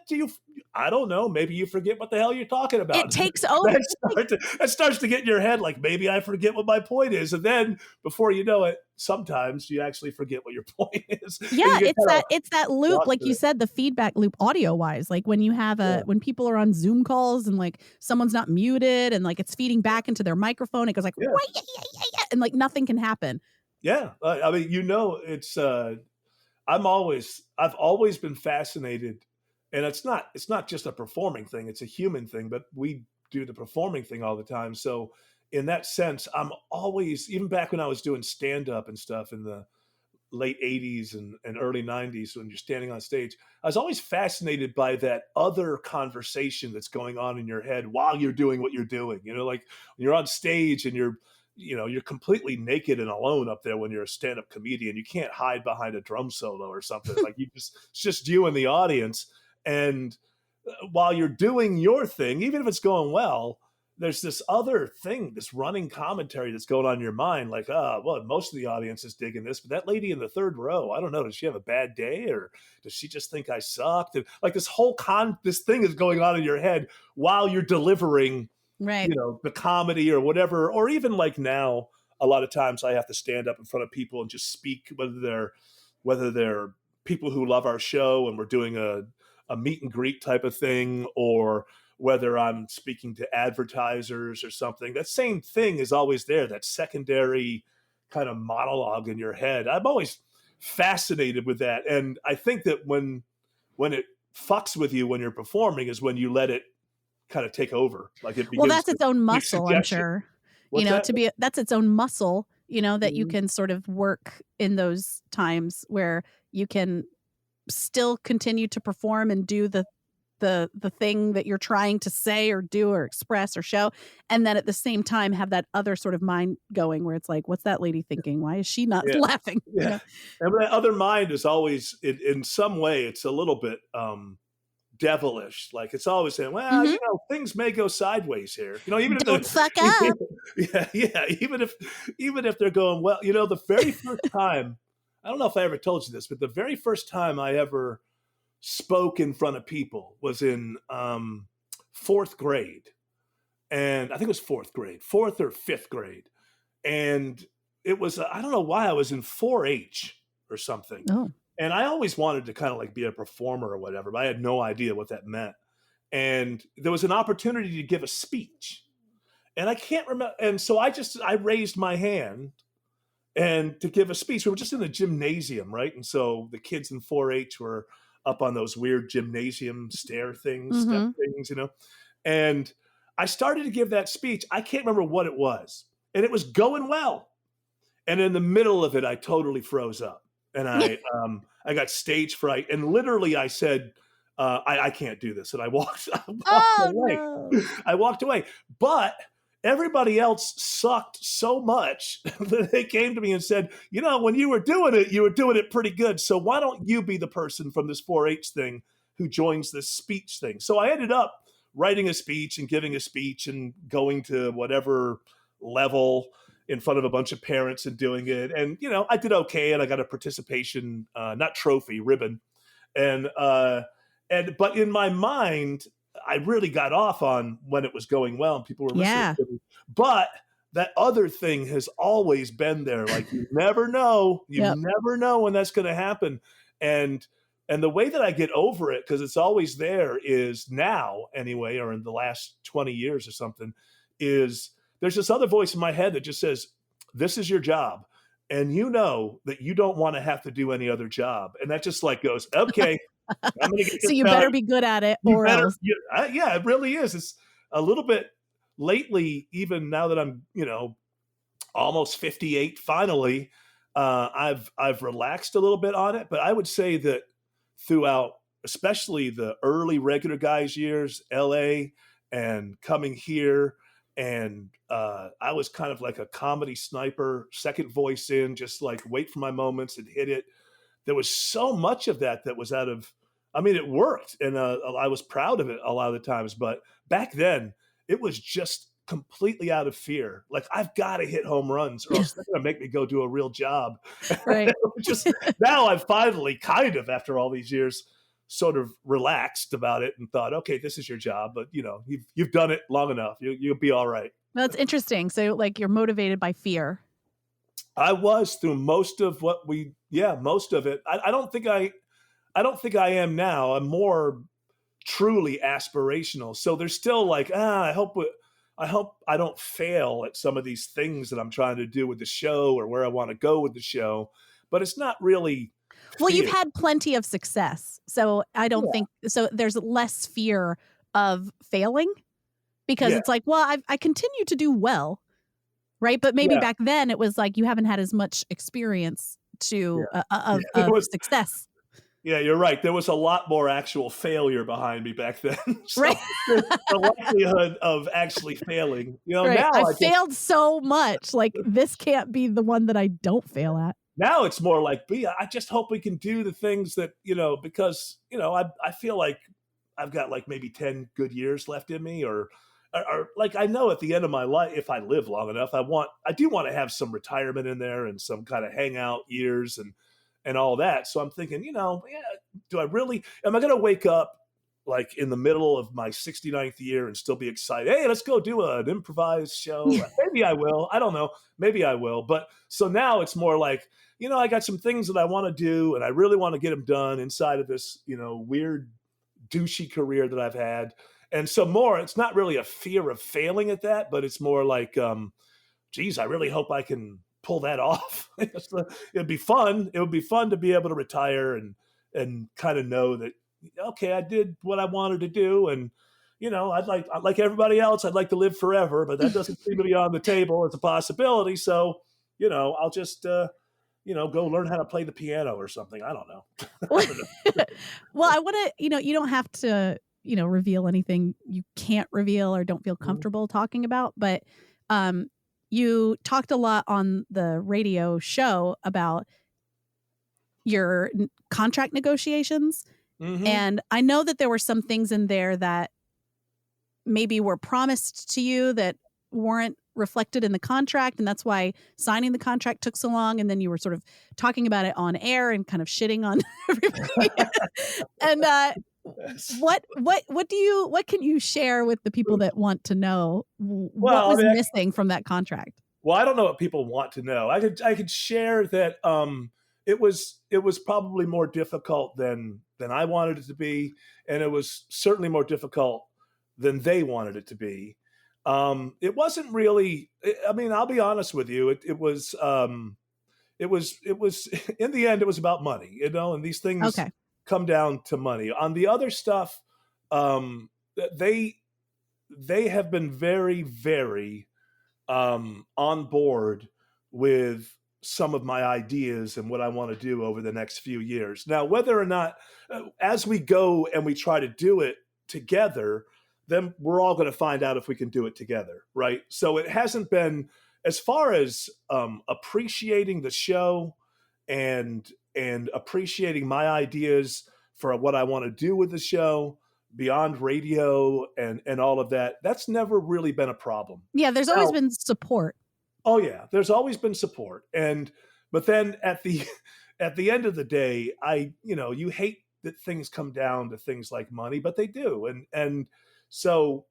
I don't know, maybe you forget what the hell you're talking about. It takes over. That starts to get in your head, like maybe I forget what my point is. And then before you know it, sometimes you actually forget what your point is. Yeah, it's that loop, like you said, the feedback loop audio wise. Like when you have when people are on Zoom calls and like someone's not muted and like it's feeding back into their microphone, it goes like, and like nothing can happen. Yeah. I mean, it's, I've always been fascinated, and it's not just a performing thing, it's a human thing, but we do the performing thing all the time. So in that sense, I'm always, even back when I was doing stand-up and stuff in the late 80s and early 90s, when you're standing on stage, I was always fascinated by that other conversation that's going on in your head while you're doing what you're doing. Like when you're on stage and you're completely naked and alone up there when you're a stand-up comedian. You can't hide behind a drum solo or something. Like it's just you and the audience. And while you're doing your thing, even if it's going well, there's this other thing, this running commentary that's going on in your mind. Like, well, most of the audience is digging this, but that lady in the third row, I don't know, does she have a bad day or does she just think I sucked? And like this whole this thing is going on in your head while you're delivering the comedy or whatever. Or even like now, a lot of times I have to stand up in front of people and just speak, whether they're people who love our show and we're doing a meet and greet type of thing, or whether I'm speaking to advertisers or something. That same thing is always there, that secondary kind of monologue in your head. I'm always fascinated with that. And I think that when it fucks with you when you're performing is when you let it kind of take over. Like it begins that's its own muscle, I'm sure. What's that's its own muscle, that you can sort of work in those times where you can still continue to perform and do the thing that you're trying to say or do or express or show, and then at the same time have that other sort of mind going where it's like, what's that lady thinking? Why is she not laughing? And that other mind is always in some way, it's a little bit devilish. Like it's always saying, well, things may go sideways here. Even don't fuck up. Even if they're going well. The very first time, I don't know if I ever told you this, but the very first time I ever spoke in front of people was in fourth grade. And I think it was fourth or fifth grade. And it was, I don't know why I was in 4-H or something. Oh. And I always wanted to kind of like be a performer or whatever, but I had no idea what that meant. And there was an opportunity to give a speech. And I can't remember. And so I raised my hand and to give a speech. We were just in the gymnasium, right? And so the kids in 4-H were up on those weird gymnasium stair things, step things, And I started to give that speech. I can't remember what it was. And it was going well. And in the middle of it, I totally froze up. And I got stage fright. And literally I said, I can't do this. And I walked away. No. I walked away. But everybody else sucked so much that they came to me and said, when you were doing it pretty good. So why don't you be the person from this 4-H thing who joins this speech thing? So I ended up writing a speech and giving a speech and going to whatever level in front of a bunch of parents and doing it. And, I did okay. And I got a participation, not trophy, ribbon. But in my mind, I really got off on when it was going well and people were listening to me. But that other thing has always been there. Like you never know. Never know when that's going to happen. And the way that I get over it, because it's always there, is now anyway, or in the last 20 years or something, is there's this other voice in my head that just says, this is your job. And that you don't want to have to do any other job. And that just like goes, okay. I'm gonna get so you better be good at it else. Yeah, it really is. It's a little bit lately, even now that I'm, almost 58 finally, I've relaxed a little bit on it. But I would say that throughout, especially the early regular guys years, LA and coming here, and I was kind of like a comedy sniper, second voice in, just like wait for my moments and hit it. There was so much of that was it worked. And I was proud of it a lot of the times. But back then, it was just completely out of fear. Like, I've got to hit home runs or else they're going to make me go do a real job. Right. Just now I've finally kind of, after all these years, sort of relaxed about it and thought, okay, this is your job. But, you've done it long enough. You'll be all right. That's interesting. So like you're motivated by fear. I was through most of most of it. I don't think I am now. I'm more truly aspirational. So there's still like, I hope I don't fail at some of these things that I'm trying to do with the show or where I want to go with the show. But it's not really. Well, you've had plenty of success. So I don't think so. There's less fear of failing because it's like, well, I continue to do well. Right. But maybe back then it was like you haven't had as much experience of success. Yeah, you're right. There was a lot more actual failure behind me back then. So right. The likelihood of actually failing. Right. Now I failed so much. Like this can't be the one that I don't fail at. Now it's more like, I just hope we can do the things that, because, I feel like I've got like maybe 10 good years left in me or like I know at the end of my life, if I live long enough, I do want to have some retirement in there and some kind of hangout years and all that. So I'm thinking, do I really, am I going to wake up like in the middle of my 69th year and still be excited? Hey, let's go do an improvised show. Maybe I will. I don't know. Maybe I will. But so now it's more like, I got some things that I want to do and I really want to get them done inside of this, weird douchey career that I've had. And so it's not really a fear of failing at that, but it's more like, geez, I really hope I can pull that off. It'd be fun. It would be fun to be able to retire and kind of know that, okay, I did what I wanted to do. And, I'd like everybody else, I'd like to live forever, but that doesn't seem to be on the table as a possibility. So, I'll just, go learn how to play the piano or something. I don't know. Well, I want to, you don't have to, reveal anything you can't reveal or don't feel comfortable talking about. But you talked a lot on the radio show about your contract negotiations. Mm-hmm. And I know that there were some things in there that maybe were promised to you that weren't reflected in the contract. And that's why signing the contract took so long. And then you were sort of talking about it on air and kind of shitting on everybody. And what can you share with the people that want to know what Well, I was mean, missing from that contract? well, I don't know what people want to know. I could share that it was probably more difficult than I wanted it to be, and it was certainly more difficult than they wanted it to be. It wasn't really. I mean, I'll be honest with you. It was in the end, it was about money, and these things Okay. come down to money. On the other stuff, um, they they have been very, very on board with some of my ideas and what I want to do over the next few years. Now, whether or not, as we go and we try to do it together, then we're all going to find out if we can do it together, right? So it hasn't been, as far as appreciating the show and appreciating my ideas for what I want to do with the show beyond radio and all of that. That's never really been a problem. Yeah, there's always been support. Oh yeah, there's always been support, but then at the at the end of the day, you hate that things come down to things like money, but they do, and so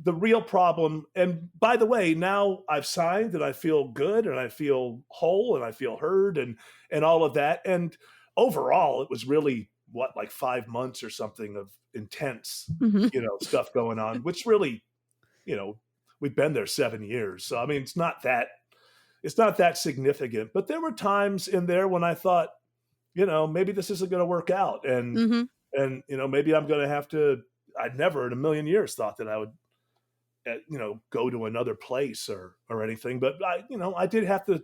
the real problem. And by the way, now I've signed and I feel good and I feel whole and I feel heard and all of that. And overall, it was really like 5 months or something of intense, stuff going on, which really, we've been there 7 years. So, I mean, it's not that significant, but there were times in there when I thought, maybe this isn't going to work out. And maybe I'm going to have to, I'd never in a million years thought that I would, go to another place or anything. But I did have to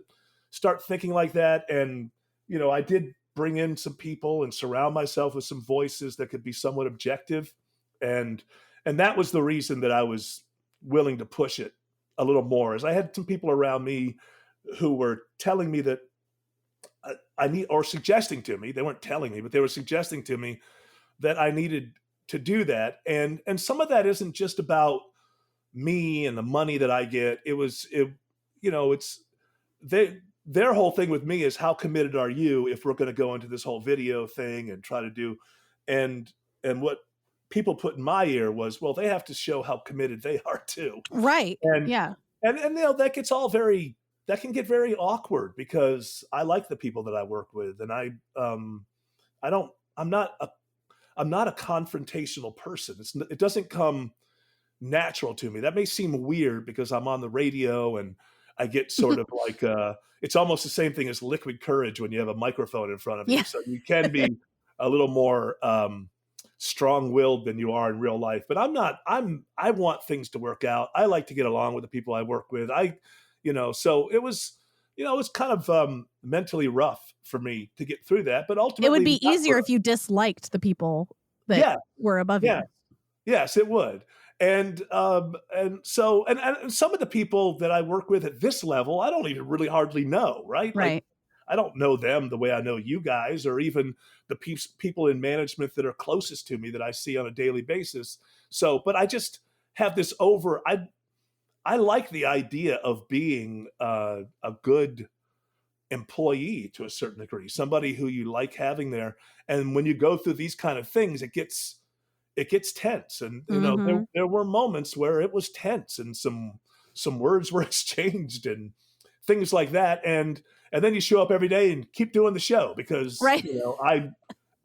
start thinking like that. And, I did bring in some people and surround myself with some voices that could be somewhat objective. And that was the reason that I was willing to push it a little more, as I had some people around me who were telling me that I need, or suggesting to me, they weren't telling me, but they were suggesting to me that I needed to do that. And some of that isn't just about me and the money that I get. Their whole thing with me is, how committed are you if we're going to go into this whole video thing and try to do, and what people put in my ear was, well, they have to show how committed they are too. Right. And yeah. And that can get very awkward, because I like the people that I work with, and I'm not a confrontational person. It doesn't come natural to me. That may seem weird because I'm on the radio and I get sort of like it's almost the same thing as liquid courage when you have a microphone in front of you. Yeah. So you can be a little more strong-willed than you are in real life. But I want things to work out. I like to get along with the people I work with. So it was kind of mentally rough for me to get through that. But ultimately, it would be easier if you disliked the people that were above you. Yes, it would. And so some of the people that I work with at this level, I don't even really hardly know, right? Right. Like, I don't know them the way I know you guys, or even the people in management that are closest to me that I see on a daily basis. So, but I just have this I like the idea of being a good employee to a certain degree, somebody who you like having there. And when you go through these kind of things, it gets tense. And, there were moments where it was tense and some words were exchanged and things like that. And then you show up every day and keep doing the show, because, right.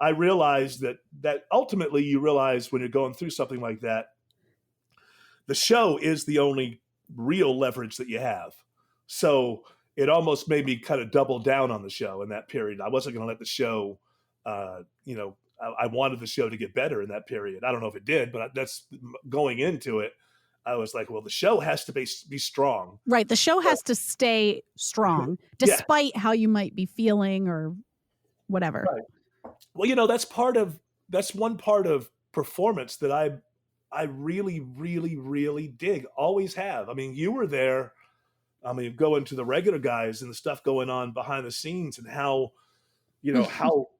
I realized that ultimately you realize when you're going through something like that, the show is the only real leverage that you have. So it almost made me kind of double down on the show in that period. I wasn't going to let the show, I wanted the show to get better in that period. I don't know if it did, but that's going into it. I was like, well, the show has to be strong. Right. The show has to stay strong despite how you might be feeling or whatever. Right. Well, that's one part of performance that I really, really, really dig. Always have. I mean, you were there. I mean, go into the regular guys and the stuff going on behind the scenes and how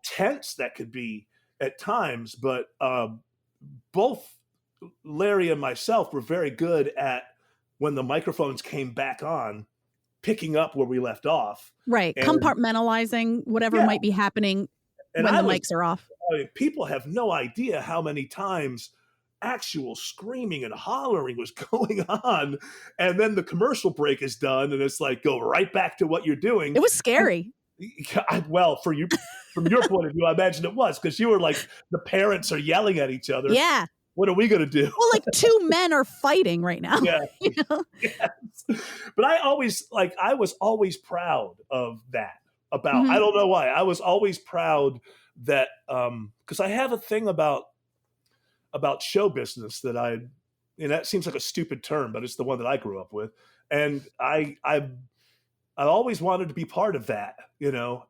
tense that could be at times. But both Larry and myself were very good at, when the microphones came back on, picking up where we left off. Right. Compartmentalizing whatever might be happening when the mics are off. I mean, people have no idea how many times actual screaming and hollering was going on, and then the commercial break is done, and it's like, go right back to what you're doing. It was scary. Well, for you, from your point of view, I imagine it was, because you were like, the parents are yelling at each other. Yeah. What are we going to do? Well, like 2 men are fighting right now. Yeah. You know? Yes. But I was always proud of that. I Mhm. don't know why. I was always proud that, because I have a thing about show business and that seems like a stupid term, but it's the one that I grew up with. And I always wanted to be part of that,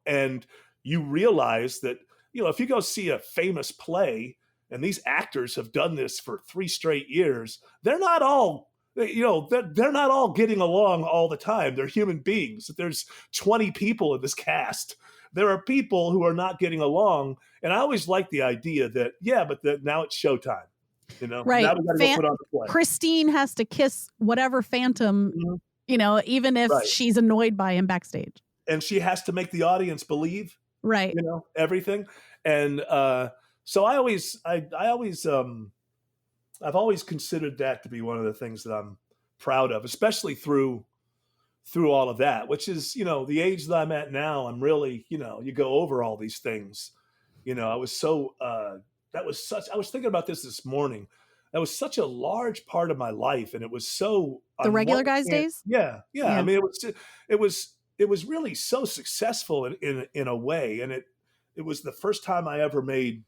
and you realize that, if you go see a famous play and these actors have done this for 3 straight years, they're not all, they're not all getting along all the time. They're human beings. There's 20 people in this cast. There are people who are not getting along. And I always like the idea that, now it's showtime. Right. Now we got to go put on the play. Christine has to kiss whatever phantom, even if she's annoyed by him backstage. And she has to make the audience believe, right, everything. And so I've always considered that to be one of the things that I'm proud of, especially through all of that, which is, the age that I'm at now. I'm really, you go over all these things. I was so, I was thinking about this morning. That was such a large part of my life. And it was so the regular guys days. Yeah. I mean, it was really so successful in a way. And it was the first time I ever made,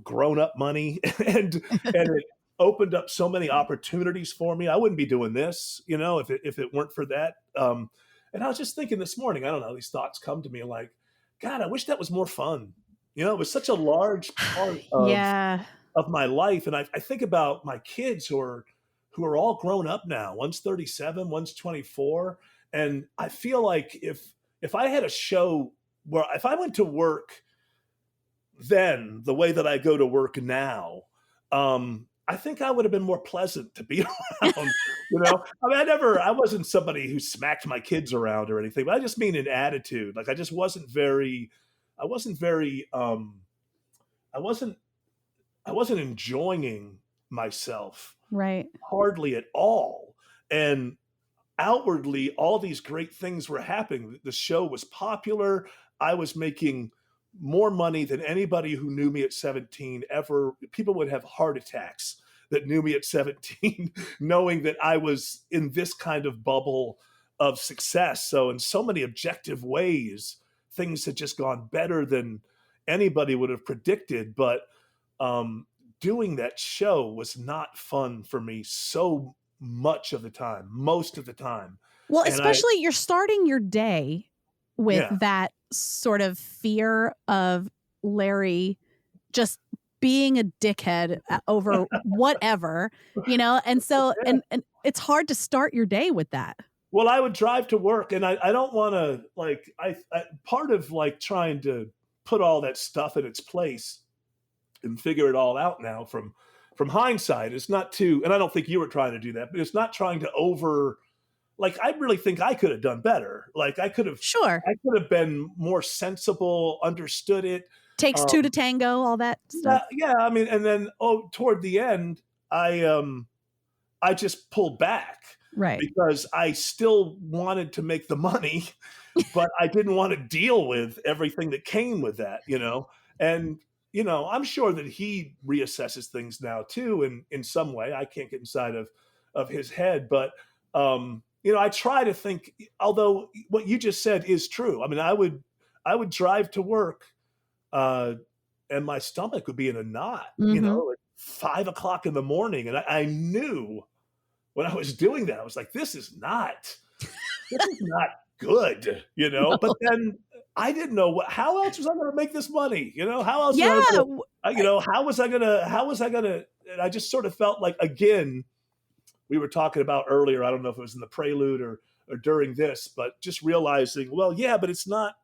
grown up money, and it opened up so many opportunities for me. I wouldn't be doing this, if it weren't for that. And I was just thinking this morning, I don't know, these thoughts come to me like, God, I wish that was more fun. It was such a large part of my life. And I think about my kids who are all grown up now. One's 37, one's 24. And I feel like if I had a show where, if I went to work then the way that I go to work now, I think I would have been more pleasant to be around. I mean, I wasn't somebody who smacked my kids around or anything, but I just mean in attitude. Like, I wasn't enjoying myself. Right. Hardly at all. And outwardly, all these great things were happening. The show was popular. I was making more money than anybody who knew me at 17 ever. People would have heart attacks that knew me at 17, knowing that I was in this kind of bubble of success. So in so many objective ways, things had just gone better than anybody would have predicted. But doing that show was not fun for me so much of the time, most of the time. Well, especially you're starting your day with that sort of fear of Larry just being a dickhead over whatever, and so and it's hard to start your day with that. Well, I would drive to work, and I don't want to, like, I part of like trying to put all that stuff in its place and figure it all out now from hindsight is not to, and I don't think you were trying to do that, but it's not trying to like, I really think I could have done better. Like, I could have been more sensible, understood it. Takes 2 to tango, all that stuff. Yeah. I mean, and then, toward the end, I just pulled back. Right. Because I still wanted to make the money, but I didn't want to deal with everything that came with that, and, I'm sure that he reassesses things now too, in some way. I can't get inside of his head, but, I try to think, although what you just said is true. I mean, I would drive to work, and my stomach would be in a knot, at 5 o'clock in the morning. And I knew when I was doing that, I was like, this is not good, No. But then I didn't know how else was I going to make this money? How else? How was I gonna? And I just sort of felt like, again, we were talking about earlier. I don't know if it was in the prelude or during this, but just realizing, well, yeah, but it's not.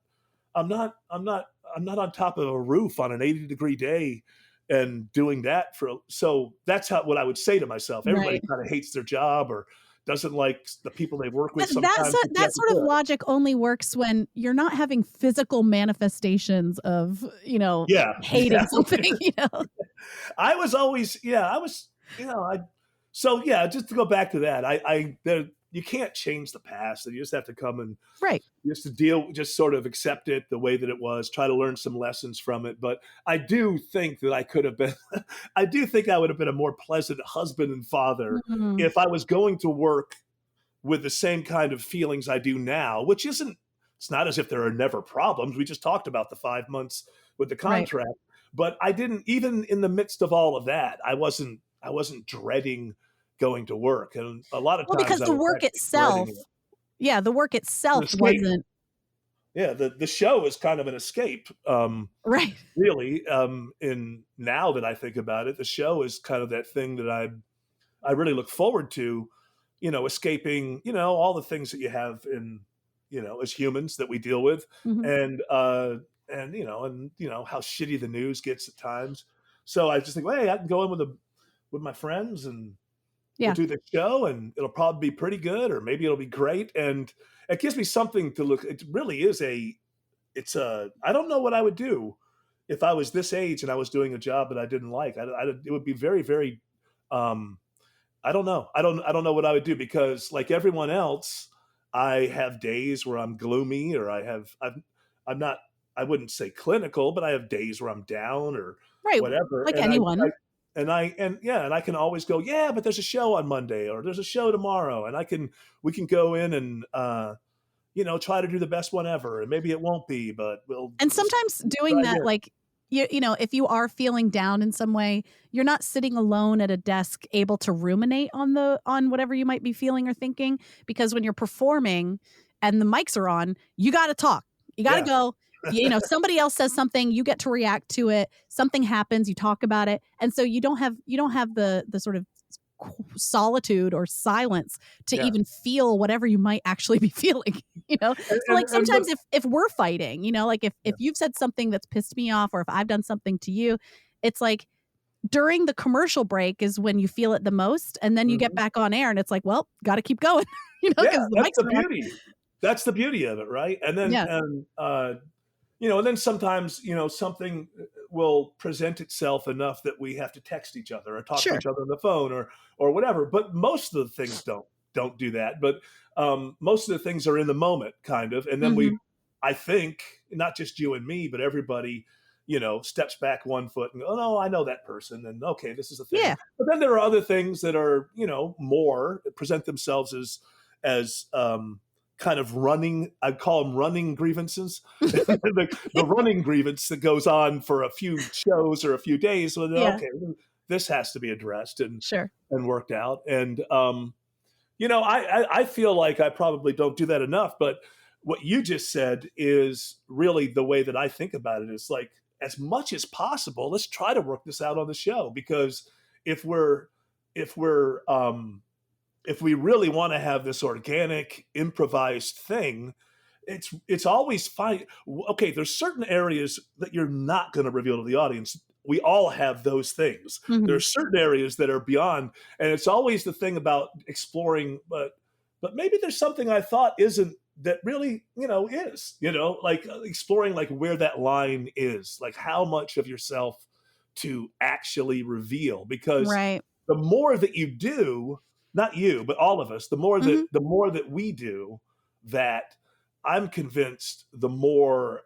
I'm not on top of a roof on an 80-degree day and doing that so that's what I would say to myself. Everybody kind of hates their job or doesn't like the people they work with That sometimes. sort of logic only works when you're not having physical manifestations of, Yeah. hating something, I was always, so yeah, just to go back to that, you can't change the past, and you just have to come and Right. just just sort of accept it the way that it was, try to learn some lessons from it. But I do think that I could have been, I do think I would have been a more pleasant husband and father Mhm. if I was going to work with the same kind of feelings I do now, which isn't, it's not as if there are never problems. We just talked about the 5 months with the Right. contract, but I didn't, even in the midst of all of that, I wasn't dreading going to work. And a lot of Well, times because I the was work actually itself dreading it. the work An itself escape. wasn't Yeah. The show is kind of an escape. right. Really, in now that I think about it, the show is kind of that thing that I really look forward to, escaping, all the things that you have in, as humans that we deal with, Mhm. and how shitty the news gets at times. So I just think, well, hey, I can go in with my friends, and we'll Yeah. do the show, and it'll probably be pretty good, or maybe it'll be great, and it gives me something to look. It really is I don't know what I would do if I was this age and I was doing a job that I didn't like. It would be very, very, um, I don't know. I don't know what I would do, because like everyone else, I have days where I'm gloomy, or I'm not, I wouldn't say clinical, but I have days where I'm down or Right. whatever. Like And anyone. I can always go, yeah, but there's a show on Monday, or there's a show tomorrow, and we can go in and, try to do the best one ever. And maybe it won't be, but we'll And sometimes doing try that, again. like, if you are feeling down in some way, you're not sitting alone at a desk able to ruminate on whatever you might be feeling or thinking, because when you're performing and the mics are on, you got to talk. You got to Yeah. go. Somebody else says something, you get to react to it. Something happens, you talk about it. And so you don't have the sort of solitude or silence to Yeah. even feel whatever you might actually be feeling, And, so like but sometimes if we're fighting, like yeah. if you've said something that's pissed me off, or if I've done something to you, it's like during the commercial break is when you feel it the most, and then you get Mhm. back on air and it's like, well, got to keep going, Yeah, because the that's mics the are on. beauty. That's the beauty of it, right? And then, Yeah. and then sometimes, something will present itself enough that we have to text each other or talk to Sure. each other on the phone, or whatever. But most of the things don't do that. But most of the things are in the moment, kind of. And then Mhm. I think, not just you and me, but everybody, steps back one foot and, oh no, I know that person, and okay, this is a thing. Yeah. But then there are other things that are, more present themselves as kind of running, I'd call them running grievances. The running grievance that goes on for a few shows or a few days. So Yeah. okay, this has to be addressed Sure. and worked out. And I feel like I probably don't do that enough. But what you just said is really the way that I think about it. Is like, as much as possible, let's try to work this out on the show, because if we're if we're if we really want to have this organic improvised thing, it's always fine. Okay, there's certain areas that you're not going to reveal to the audience. We all have those things. There are Mhm. certain areas that are beyond, and it's always the thing about exploring. But maybe there's something I thought isn't, that really, is, like exploring, like where that line is, like how much of yourself to actually reveal, because Right. the more that you do, not you, but all of us, Mhm. the more that we do that, I'm convinced the more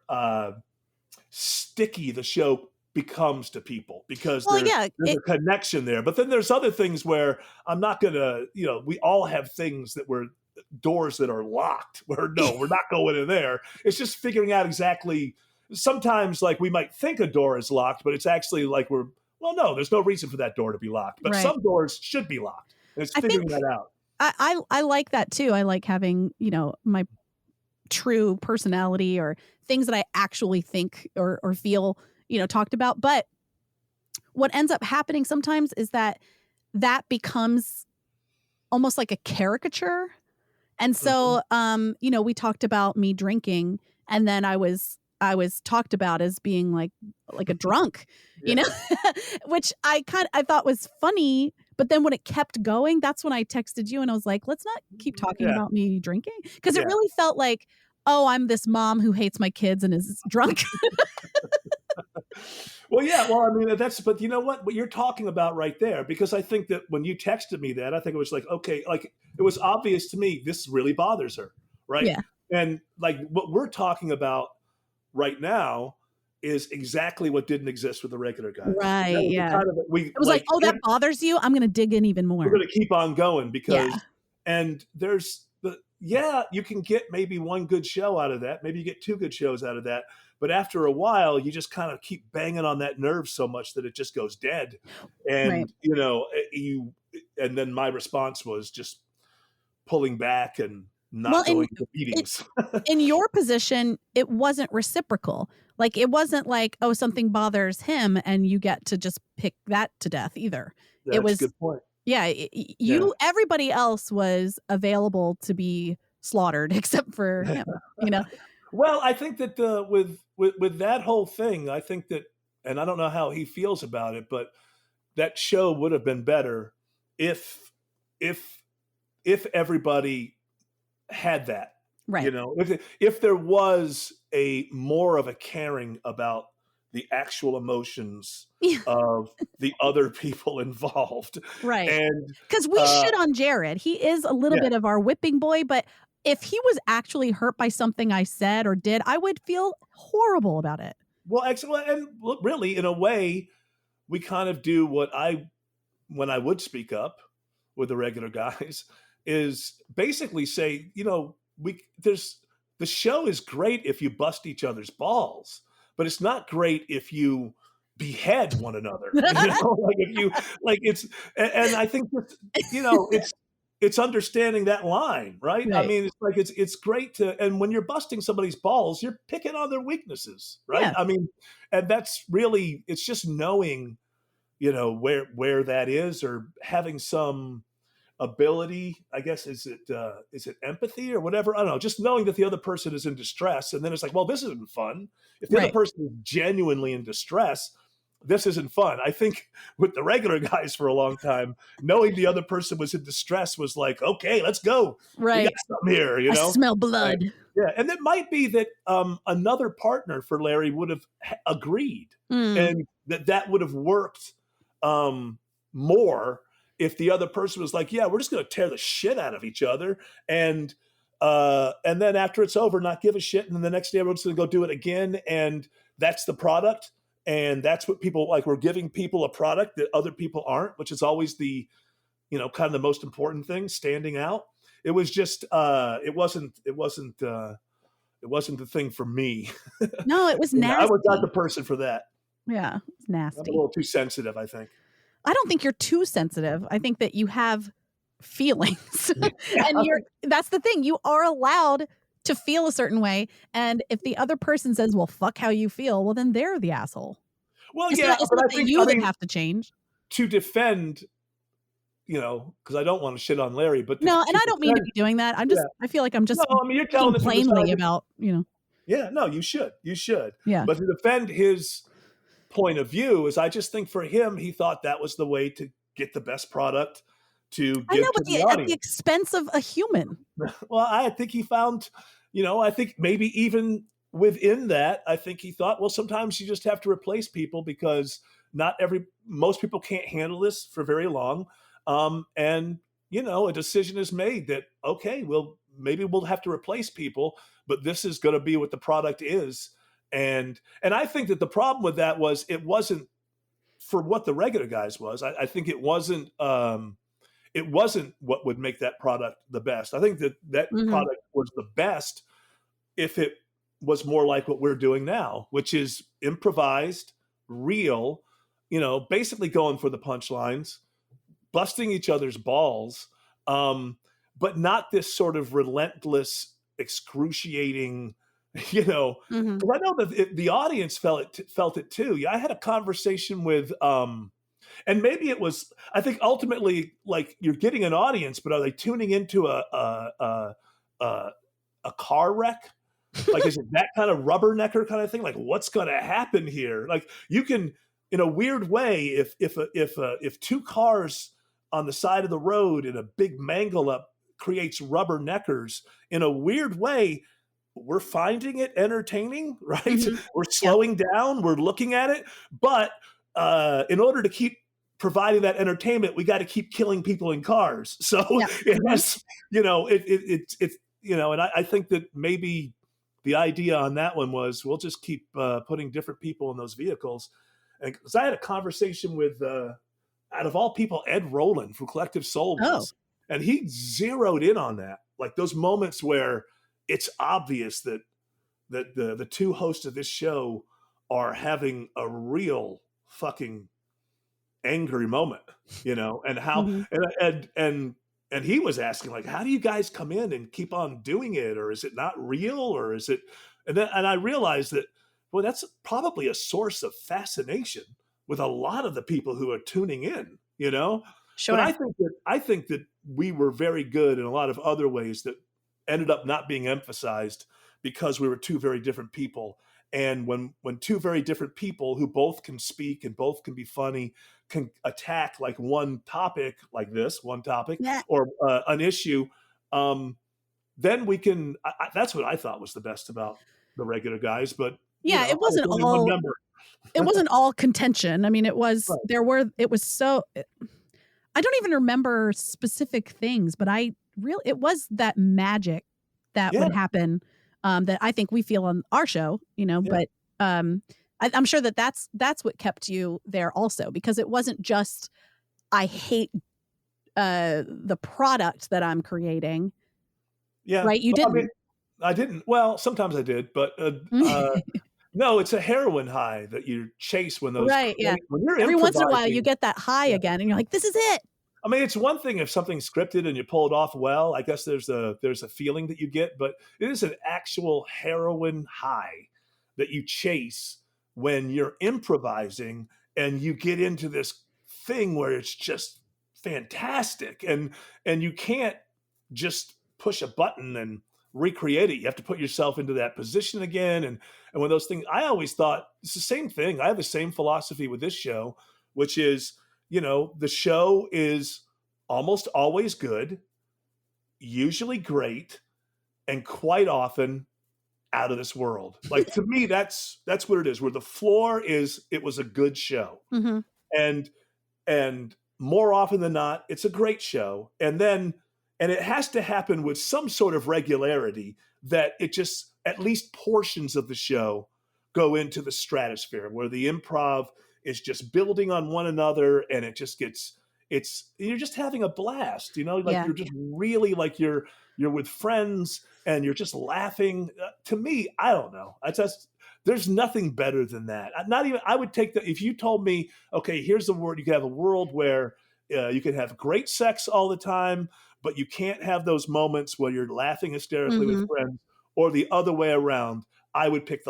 sticky the show becomes to people, because Well, yeah, there's a connection there. But then there's other things where I'm not gonna, we all have things that we're, doors that are locked, where no, we're not going in there. It's just figuring out exactly. Sometimes, like, we might think a door is locked, but it's actually like, well, no, there's no reason for that door to be locked. But right. some doors should be locked, and it's I figuring think that out. I like that too. I like having, my true personality or things that I actually think or feel, talked about. But what ends up happening sometimes is that becomes almost like a caricature. And Mhm. so, we talked about me drinking, and then I was talked about as being like a drunk, Yeah. which I thought was funny, But then when it kept going, that's when I texted you and I was like, let's not keep talking Yeah. about me drinking. Because it Yeah. really felt like, oh, I'm this mom who hates my kids and is drunk. Well, yeah. Well, I mean, but you know what you're talking about right there, because I think that when you texted me that, I think it was like, okay, like it was obvious to me, this really bothers her. Right. Yeah. And like what we're talking about right now is exactly what didn't exist with the regular guys. That Right, was the yeah. kind of we It was like, like "Oh, that bothers you? I'm gonna dig in even we're more." going to keep on going Yeah. because, and there's the, yeah, you can get maybe one good show out of that. Maybe you get two good shows out of that. But after a while, you just kind of keep banging on that nerve so much that it just goes dead. Right. And, and then my response was just pulling back and Well, not going to meetings. in your position, it wasn't reciprocal. Like, it wasn't like, oh, something bothers him and you get to just pick that to death either. It That's a was good point. yeah, Yeah. everybody else was available to be slaughtered except for him, you know? Well, I think that with that whole thing, I think that, and I don't know how he feels about it, but that show would have been better if if if everybody had that. Right. If there was a more of a caring about the actual emotions Yeah. of the other people involved. Right. And 'Cause we shit on Jared. He is a little yeah. bit of our whipping boy, but if he was actually hurt by something I said or did, I would feel horrible about it. Well, excellent. And really, in a way, we kind of do when I would speak up with the regular guys, is basically say, the show is great if you bust each other's balls, but it's not great if you behead one another. Like if you like and I think that, it's understanding that line, right? I Right. mean, it's like it's great and when you're busting somebody's balls, you're picking on their weaknesses, right? Yeah. I mean, and that's really, it's just knowing, where that is, or having some ability, I guess. Is it empathy or whatever? I don't know. Just knowing that the other person is in distress, and then it's like, well, this isn't fun. If the other Right. person is genuinely in distress, this isn't fun. I think with the regular guys for a long time, knowing the other person was in distress was like, okay, let's go. We got Right. something here, I smell blood. yeah, and it might be that another partner for Larry would have agreed, Mm. and that would have worked more if the other person was like, "Yeah, we're just going to tear the shit out of each other," and then after it's over, not give a shit, and then the next day we're just going to go do it again, and that's the product, and that's what people like. We're giving people a product that other people aren't, which is always the, kind of the most important thing, standing out. It was just, it wasn't the thing for me. No, it was Yeah, I was not the nasty. person for that. Yeah, it's I'm a nasty. little too sensitive, I think. I don't think you're too sensitive. I think that you have feelings. And that's the thing. You are allowed to feel a certain way. And if the other person says, well, fuck how you feel, well, then they're the asshole. Well, It's yeah, not, it's but not I that think, you that have to change. to defend, because I don't want to shit on Larry, but No, and I don't mean to be doing that. I feel like I'm just no, I mean, you're speaking telling it from the plainly side. about, Yeah, no, you should. Yeah. But to defend his point of view is, I just think for him, he thought that was the way to get the best product to I know, give to but the at the audience. expense of a human. Well, I think he found, I think maybe even within that, I think he thought, well, sometimes you just have to replace people because most people can't handle this for very long. And, a decision is made that, okay, well, maybe we'll have to replace people, but this is going to be what the product is. And I think that the problem with that was, it wasn't for what the regular guys was. I think it wasn't what would make that product the best. I think that product was the best if it was more like what we're doing now, which is improvised, real, basically going for the punchlines, busting each other's balls, but not this sort of relentless, excruciating, because I know that the audience felt it too. Yeah, I had a conversation with, and maybe it was, I think ultimately, like, you're getting an audience, but are they tuning into a car wreck? Like, is it that kind of rubbernecker kind of thing? Like, what's going to happen here? Like, you can, in a weird way, if two cars on the side of the road and a big mangle up creates rubber neckers. In a weird way, we're finding it entertaining, right? Mm-hmm. We're slowing down, we're looking at it, but in order to keep providing that entertainment, we got to keep killing people in cars. So it has, it's and I think that maybe the idea on that one was we'll just keep putting different people in those vehicles. And because I had a conversation with, out of all people, Ed Roland from Collective Soul once, and he zeroed in on that, like those moments where it's obvious that the two hosts of this show are having a real fucking angry moment, and how and he was asking, like, how do you guys come in and keep on doing it, or is it not real, or is it? And I realized that, well, that's probably a source of fascination with a lot of the people who are tuning in, Sure. But I think that we were very good in a lot of other ways that ended up not being emphasized because we were two very different people. And when two very different people who both can speak and both can be funny can attack like one topic like this, or an issue, then we can. That's what I thought was the best about the regular guys. But it wasn't all. It wasn't all contention. I mean, it was. Right. It was so. I don't even remember specific things, but it was that magic that would happen. That I think we feel on our show, but I'm sure that's what kept you there also, because it wasn't just, I hate the product that I'm creating. Yeah. Right. You didn't. I didn't. Well, sometimes I did, but no, it's a heroin high that you chase when those. Right. Yeah. When you're every once in a while you get that high again and you're like, this is it. I mean, it's one thing if something's scripted and you pull it off well. I guess there's a feeling that you get, but it is an actual heroin high that you chase when you're improvising and you get into this thing where it's just fantastic, and you can't just push a button and recreate it. You have to put yourself into that position again. And when those things, I always thought it's the same thing. I have the same philosophy with this show, which is, the show is almost always good, usually great, and quite often out of this world. Like, to me, that's what it is, where the floor is, it was a good show. Mm-hmm. And more often than not, it's a great show. And it has to happen with some sort of regularity that it just, at least portions of the show go into the stratosphere, where the improv is just building on one another, and it just gets, you're just having a blast, you're just really like you're with friends and you're just laughing. To me, I don't know. There's nothing better than that. I would take if you told me, okay, here's the word, you can have a world where you can have great sex all the time, but you can't have those moments where you're laughing hysterically with friends, or the other way around. I would pick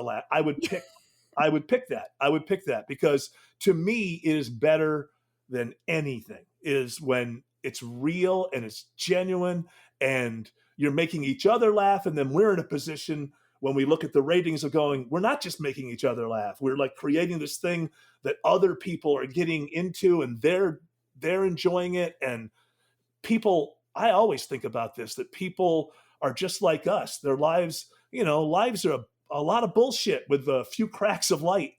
I would pick that, because to me, it is better than anything is when it's real and it's genuine and you're making each other laugh. And then we're in a position when we look at the ratings of going, we're not just making each other laugh. We're like creating this thing that other people are getting into, and they're enjoying it. And people, I always think about this, that people are just like us. Their lives are a lot of bullshit with a few cracks of light,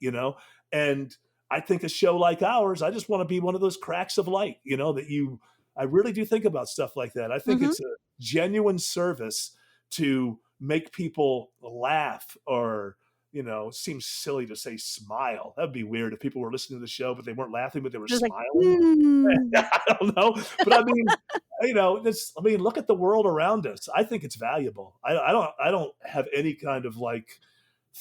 and I think a show like ours, I just want to be one of those cracks of light, I really do think about stuff like that. I think it's a genuine service to make people laugh, or, seems silly to say smile. That'd be weird if people were listening to the show, but they weren't laughing, but they were smiling. I don't know. But I mean, look at the world around us. I think it's valuable. I don't have any kind of like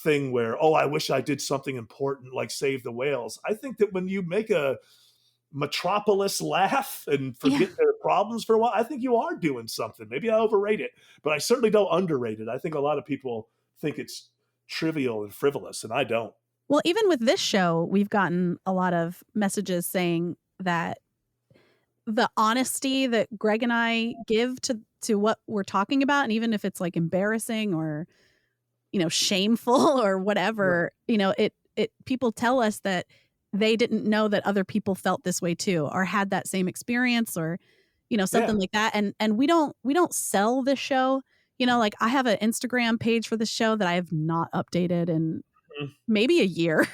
thing where, I wish I did something important like save the whales. I think that when you make a metropolis laugh and forget their problems for a while, I think you are doing something. Maybe I overrate it, but I certainly don't underrate it. I think a lot of people think it's trivial and frivolous, and I don't. Well, even with this show, we've gotten a lot of messages saying that the honesty that Greg and I give to what we're talking about, and even if it's like embarrassing or, shameful or whatever, it people tell us that they didn't know that other people felt this way too, or had that same experience, or, something like that. And we don't sell this show. Like I have an Instagram page for the show that I have not updated in maybe a year.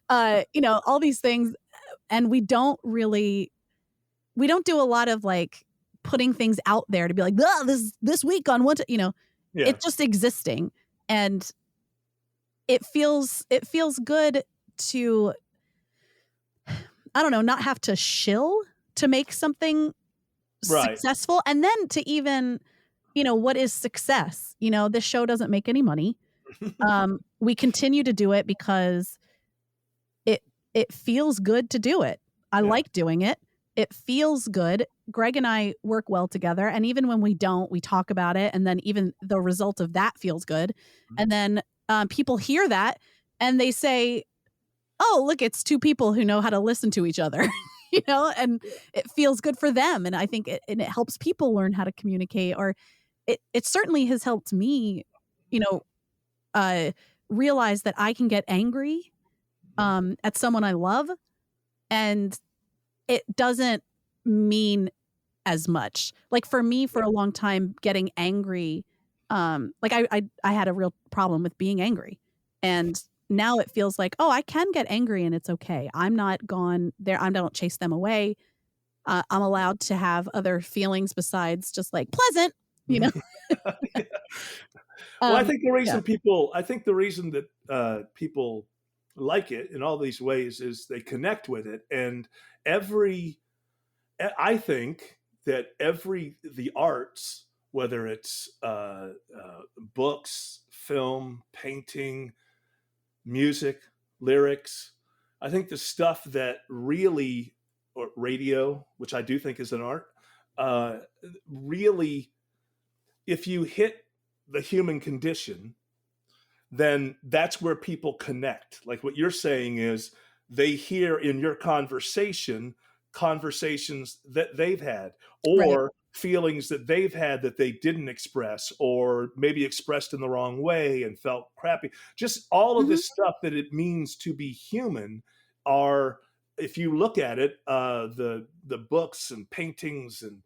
All these things. And we don't do a lot of like putting things out there to be like, this week on what, it's just existing. And it feels good to, I don't know, not have to shill to make something successful. And then to even, what is success? This show doesn't make any money. We continue to do it because it feels good to do it. I like doing it. It feels good. Greg and I work well together. And even when we don't, we talk about it. And then even the result of that feels good. And then people hear that and they say, oh, look, it's two people who know how to listen to each other, and it feels good for them. And I think it helps people learn how to communicate, or it certainly has helped me, realize that I can get angry at someone I love, and it doesn't mean as much. Like for me, for a long time, getting angry, like I had a real problem with being angry, and now it feels like, oh, I can get angry and it's okay. I'm not gone there. I don't chase them away. I'm allowed to have other feelings besides just like pleasant, Well, I think the reason that people like it in all these ways is they connect with it. And I think that the arts, whether it's books, film, painting, music, lyrics, I think the stuff that really, or radio, which I do think is an art, really, if you hit the human condition, then that's where people connect. Like what you're saying is they hear in your conversations that they've had, or feelings that they've had that they didn't express, or maybe expressed in the wrong way and felt crappy. Just all of this stuff that it means to be human are, if you look at it, the books and paintings and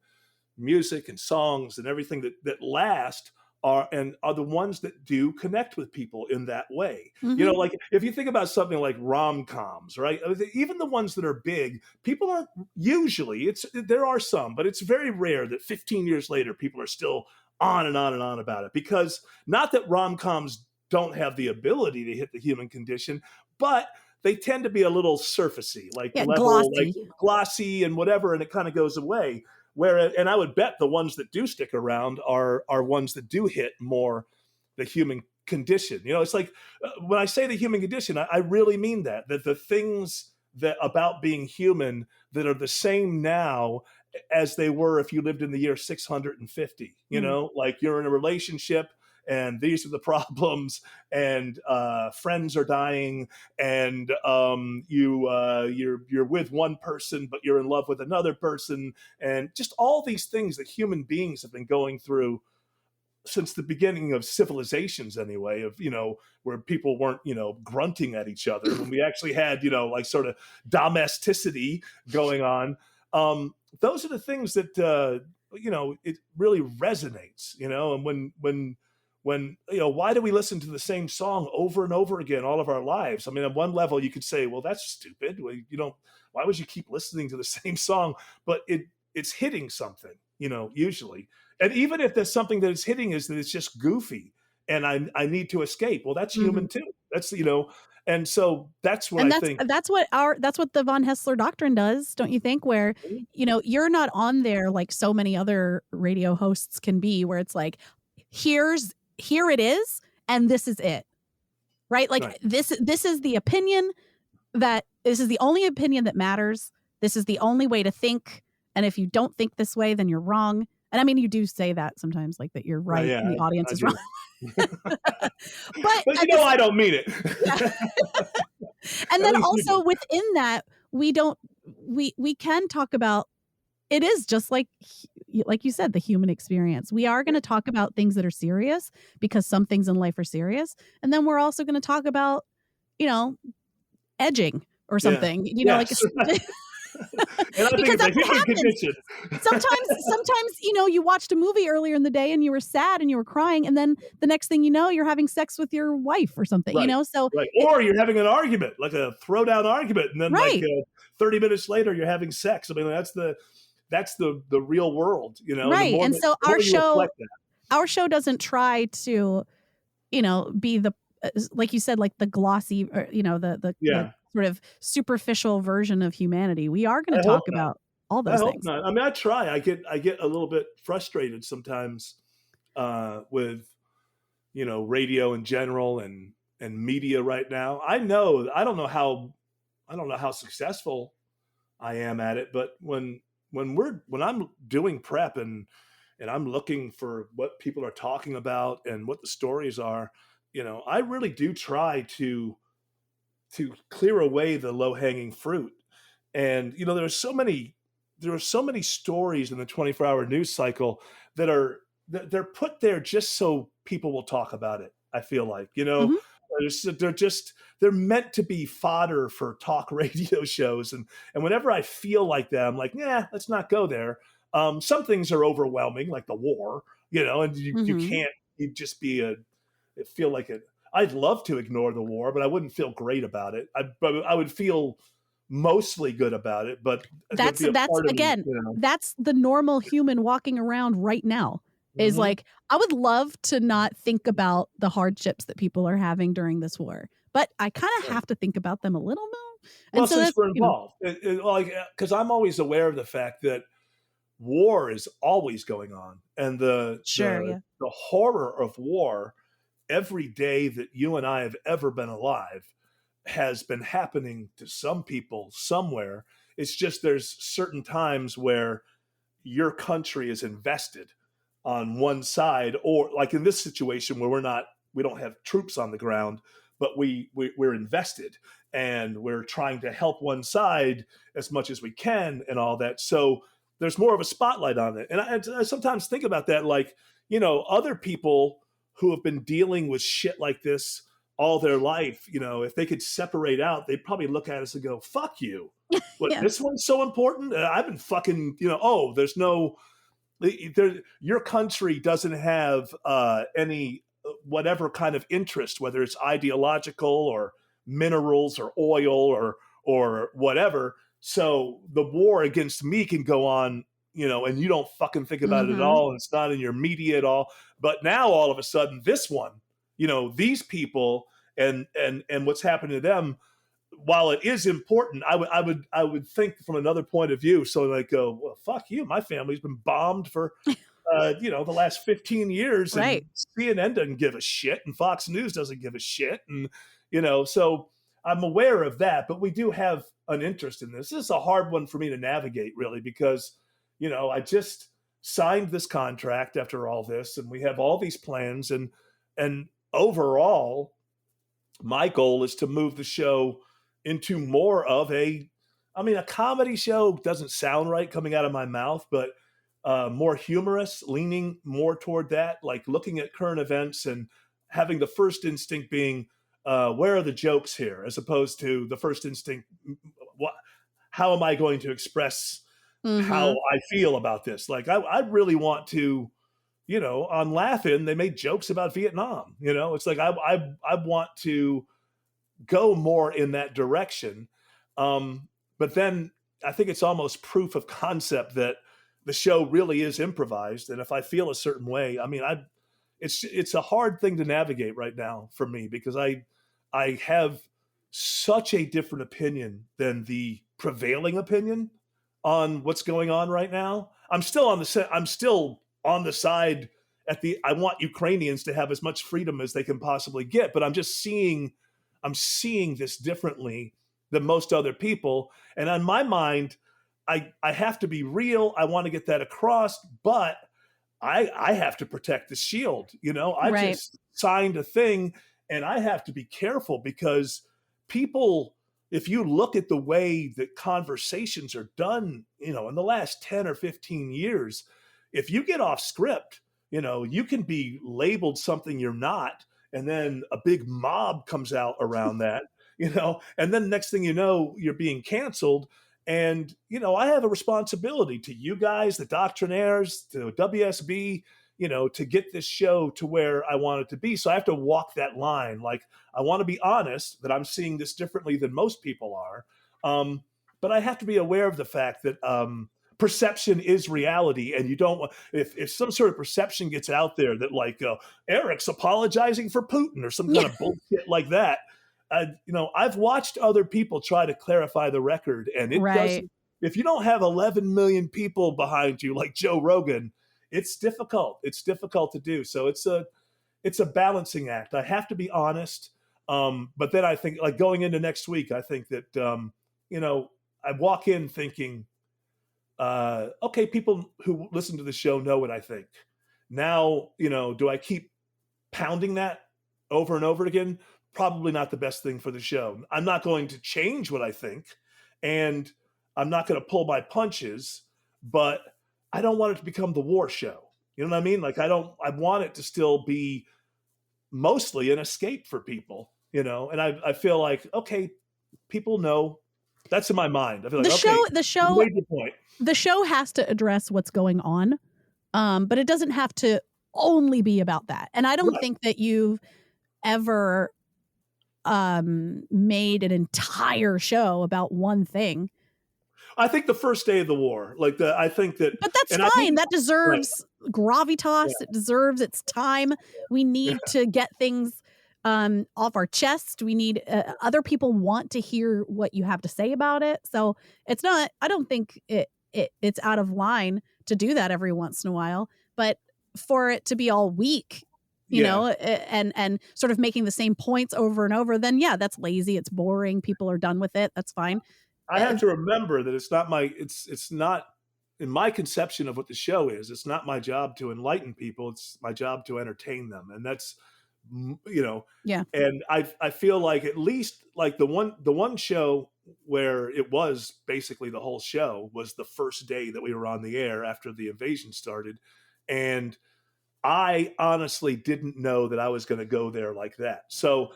music and songs and everything that last are the ones that do connect with people in that way. Like if you think about something like rom-coms, right? Even the ones that are big, people aren't usually, there are some, but it's very rare that 15 years later, people are still on and on and on about it, because not that rom-coms don't have the ability to hit the human condition, but they tend to be a little surfacey, like glossy and whatever, and it kind of goes away. And I would bet the ones that do stick around are ones that do hit more the human condition. It's like when I say the human condition, I really mean that the things that about being human that are the same now as they were if you lived in the year 650, like you're in a relationship and these are the problems, and friends are dying, and you're with one person but you're in love with another person, and just all these things that human beings have been going through since the beginning of civilizations anyway, of where people weren't grunting at each other, when we actually had like sort of domesticity going on. Those are the things that it really resonates, and when why do we listen to the same song over and over again all of our lives? I mean, on one level you could say, well, that's stupid. Why would you keep listening to the same song? But it's hitting something, usually. And even if there's something that it's hitting is that it's just goofy and I need to escape. Well, that's human too. That's, and so that's what I think. That's what the von Haessler doctrine does, don't you think? Where, you're not on there like so many other radio hosts can be, where it's like, here it is, and this is it, right? Like this is the opinion this is the only opinion that matters. This is the only way to think. And if you don't think this way, then you're wrong. And I mean, you do say that sometimes, like that you're right and the audience is wrong. but I don't mean it. And then also within that, we can talk about, it is just like you said, the human experience. We are going to talk about things that are serious because some things in life are serious. And then we're also going to talk about, edging, or Yeah. something, like Yes. And I think because it's a that's what human happens. condition. Sometimes, you watched a movie earlier in the day and you were sad and you were crying, and then the next thing you know, you're having sex with your wife or something, Right. so Right. it Or you're having an argument, like a throwdown argument, and then right, 30 minutes later you're having sex. I mean, that's the real world, and the right, more and that so the more you reflect that. our show doesn't try to, be the like you said, like the glossy or, the Yeah. sort of superficial version of humanity. We are gonna I hope talk not. about all I those hope things. not. I mean, I try. I get a little bit frustrated sometimes with radio in general and media right now. I don't know how successful I am at it, but when I'm doing prep and I'm looking for what people are talking about and what the stories are, I really do try to clear away the low hanging fruit. And there are so many stories in the 24-hour news cycle that they're put there just so people will talk about it. I feel like Mhm. they're meant to be fodder for talk radio shows, and whenever I feel like that, I'm like, yeah, let's not go there. Some things are overwhelming, like the war, and you Mhm. can't you just be a it feel like it. I'd love to ignore the war, but I wouldn't feel great about it. But I would feel mostly good about it, but there'd be a That's part of me, again, that's the normal human walking around right now, is Mhm. like, I would love to not think about the hardships that people are having during this war, but I kinda Right. have to think about them a little bit, and Well, so since that's we're involved, like, because I'm always aware of the fact that war is always going on, and the Sure, the yeah. the horror of war every day that you and I have ever been alive has been happening to some people somewhere. It's just there's certain times where your country is invested on one side, or like in this situation where we don't have troops on the ground, but we're invested and we're trying to help one side as much as we can and all that. So there's more of a spotlight on it. And I sometimes think about that, like, other people who have been dealing with shit like this all their life, if they could separate out, they'd probably look at us and go, fuck you. What, Yeah. this one's so important? I've been fucking, oh, there's no, your country doesn't have any whatever kind of interest, whether it's ideological or minerals or oil or whatever. So the war against me can go on, and you don't fucking think about it at Mhm. all, and it's not in your media at all. But now all of a sudden, this one, these people and what's happening to them, while it is important, I would think from another point of view. So like, go, well, fuck you. My family's been bombed for the last 15 years, and Right. CNN doesn't give a shit, and Fox News doesn't give a shit, and so I'm aware of that. But we do have an interest in this. This is a hard one for me to navigate, really, because I just signed this contract after all this, and we have all these plans, and overall my goal is to move the show into more of a comedy show doesn't sound right coming out of my mouth, but more humorous, leaning more toward that, like looking at current events and having the first instinct being, where are the jokes here, as opposed to the first instinct, what, how am I going to express how Mhm. I feel about this? Like, I really want to, on Laughing, they made jokes about Vietnam. It's like I want to go more in that direction. But then I think it's almost proof of concept that the show really is improvised. And if I feel a certain way, I mean, it's a hard thing to navigate right now for me, because I have such a different opinion than the prevailing opinion on what's going on right now. I'm still on the side I want Ukrainians to have as much freedom as they can possibly get, but I'm seeing this differently than most other people. And on my mind, I have to be real. I want to get that across, but I have to protect the shield. I Right. just signed a thing, and I have to be careful because people, if you look at the way that conversations are done, in the last 10 or 15 years, if you get off script, you can be labeled something you're not. And then a big mob comes out around that, and then next thing you know, you're being canceled. And, I have a responsibility to you guys, the Doctrinaires, to WSB, to get this show to where I want it to be. So I have to walk that line. Like, I want to be honest that I'm seeing this differently than most people are. But I have to be aware of the fact that perception is reality, and you don't want, if some sort of perception gets out there that like Eric's apologizing for Putin or some kind of bullshit like that. I've watched other people try to clarify the record, and it doesn't. If you don't have 11 million people behind you like Joe Rogan, it's difficult. It's difficult to do. So it's a balancing act. I have to be honest, but then I think, like, going into next week, I think that I walk in thinking, okay, people who listen to the show know what I think. Now, do I keep pounding that over and over again? Probably not the best thing for the show. I'm not going to change what I think, and I'm not going to pull my punches, but I don't want it to become the war show. You know what I mean? Like, I want it to still be mostly an escape for people, and I feel like, okay, people know. That's in my mind. I feel like, you made your point. The show has to address what's going on, but it doesn't have to only be about that. And I don't think that you've ever made an entire show about one thing. I think the first day of the war, I think that, but that's fine. That deserves gravitas. Yeah. It deserves its time. We need to get things off our chest. We need other people want to hear what you have to say about it. So it's not. I don't think it's out of line to do that every once in a while. But for it to be all week, you know, and sort of making the same points over and over, then that's lazy. It's boring. People are done with it. That's fine. I have to remember that it's not in my conception of what the show is. It's not my job to enlighten people. It's my job to entertain them. And that's, and I feel like, at least like the one show where it was basically the whole show was the first day that we were on the air after the invasion started. And I honestly didn't know that I was going to go there like that. So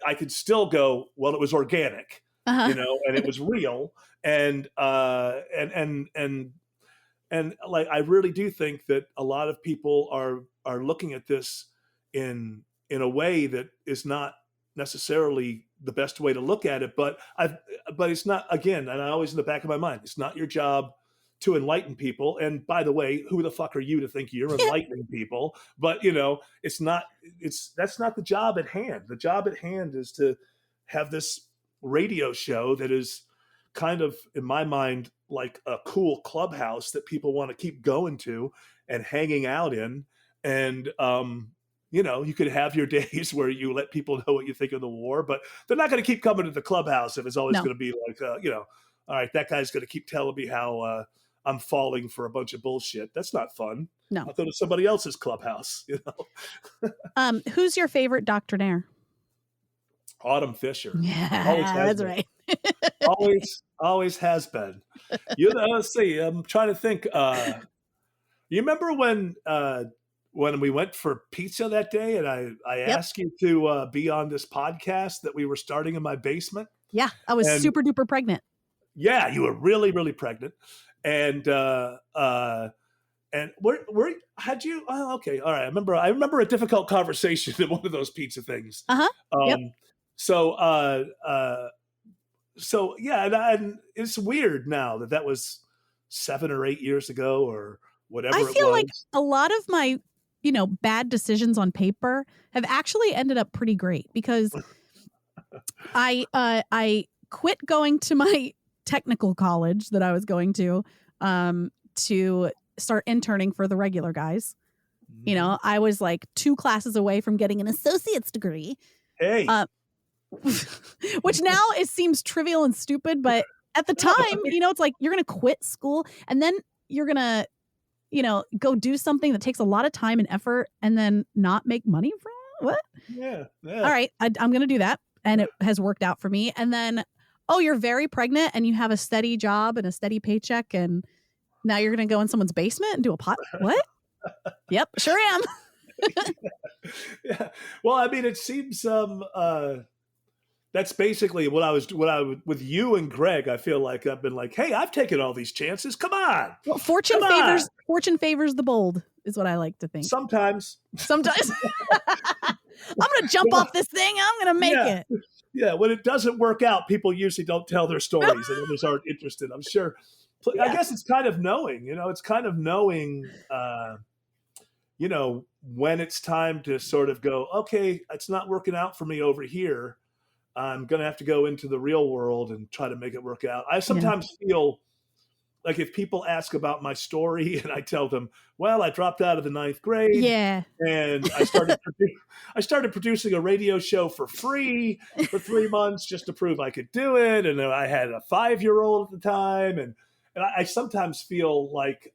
I could still go, well, it was organic, and it was real. And like, I really do think that a lot of people are looking at this in a way that is not necessarily the best way to look at it. But it's not, again, and I always in the back of my mind, it's not your job to enlighten people. And by the way, who the fuck are you to think you're enlightening people? But that's not the job at hand. The job at hand is to have this radio show that is kind of, in my mind, like a cool clubhouse that people want to keep going to and hanging out in. And, you could have your days where you let people know what you think of the war, but they're not going to keep coming to the clubhouse if it's always going to be like, all right, that guy's going to keep telling me how I'm falling for a bunch of bullshit. That's not fun. No. I'll go to somebody else's clubhouse, Who's your favorite Doctrinaire? Autumn Fisher. Yeah, that's right. always has been. Let's see. I'm trying to think. You remember when we went for pizza that day, and I asked you to be on this podcast that we were starting in my basement? Yeah, I was super duper pregnant. Yeah, you were really, really pregnant. And where had you? Oh, okay, all right. I remember a difficult conversation at one of those pizza things. Yep. So yeah, and it's weird now that was 7 or 8 years ago or whatever. I feel like a lot of my bad decisions on paper have actually ended up pretty great, because I quit going to my technical college that I was going to start interning for the regular guys. I was like 2 classes away from getting an associate's degree. Hey. Which now it seems trivial and stupid, but at the time, it's like you're going to quit school and then you're going to, go do something that takes a lot of time and effort and then not make money from it? What? Yeah. All right. I'm going to do that. And it has worked out for me. And then, you're very pregnant and you have a steady job and a steady paycheck. And now you're going to go in someone's basement and do a pot. What? Yep, sure am. Yeah. Well, I mean, it seems, That's basically what I was with you and Greg. I feel like I've been like, hey, I've taken all these chances. Come on. Well, Come on. fortune favors the bold is what I like to think. Sometimes. I'm going to jump off this thing. I'm going to make it. Yeah. When it doesn't work out, people usually don't tell their stories and others aren't interested. I'm sure. Yeah. I guess it's kind of knowing, it's kind of knowing, when it's time to sort of go, okay, it's not working out for me over here. I'm going to have to go into the real world and try to make it work out. I sometimes feel like if people ask about my story and I tell them, well, I dropped out of the 9th grade. Yeah. And I started producing a radio show for free for 3 months just to prove I could do it. And then I had a 5-year-old at the time. And I sometimes feel like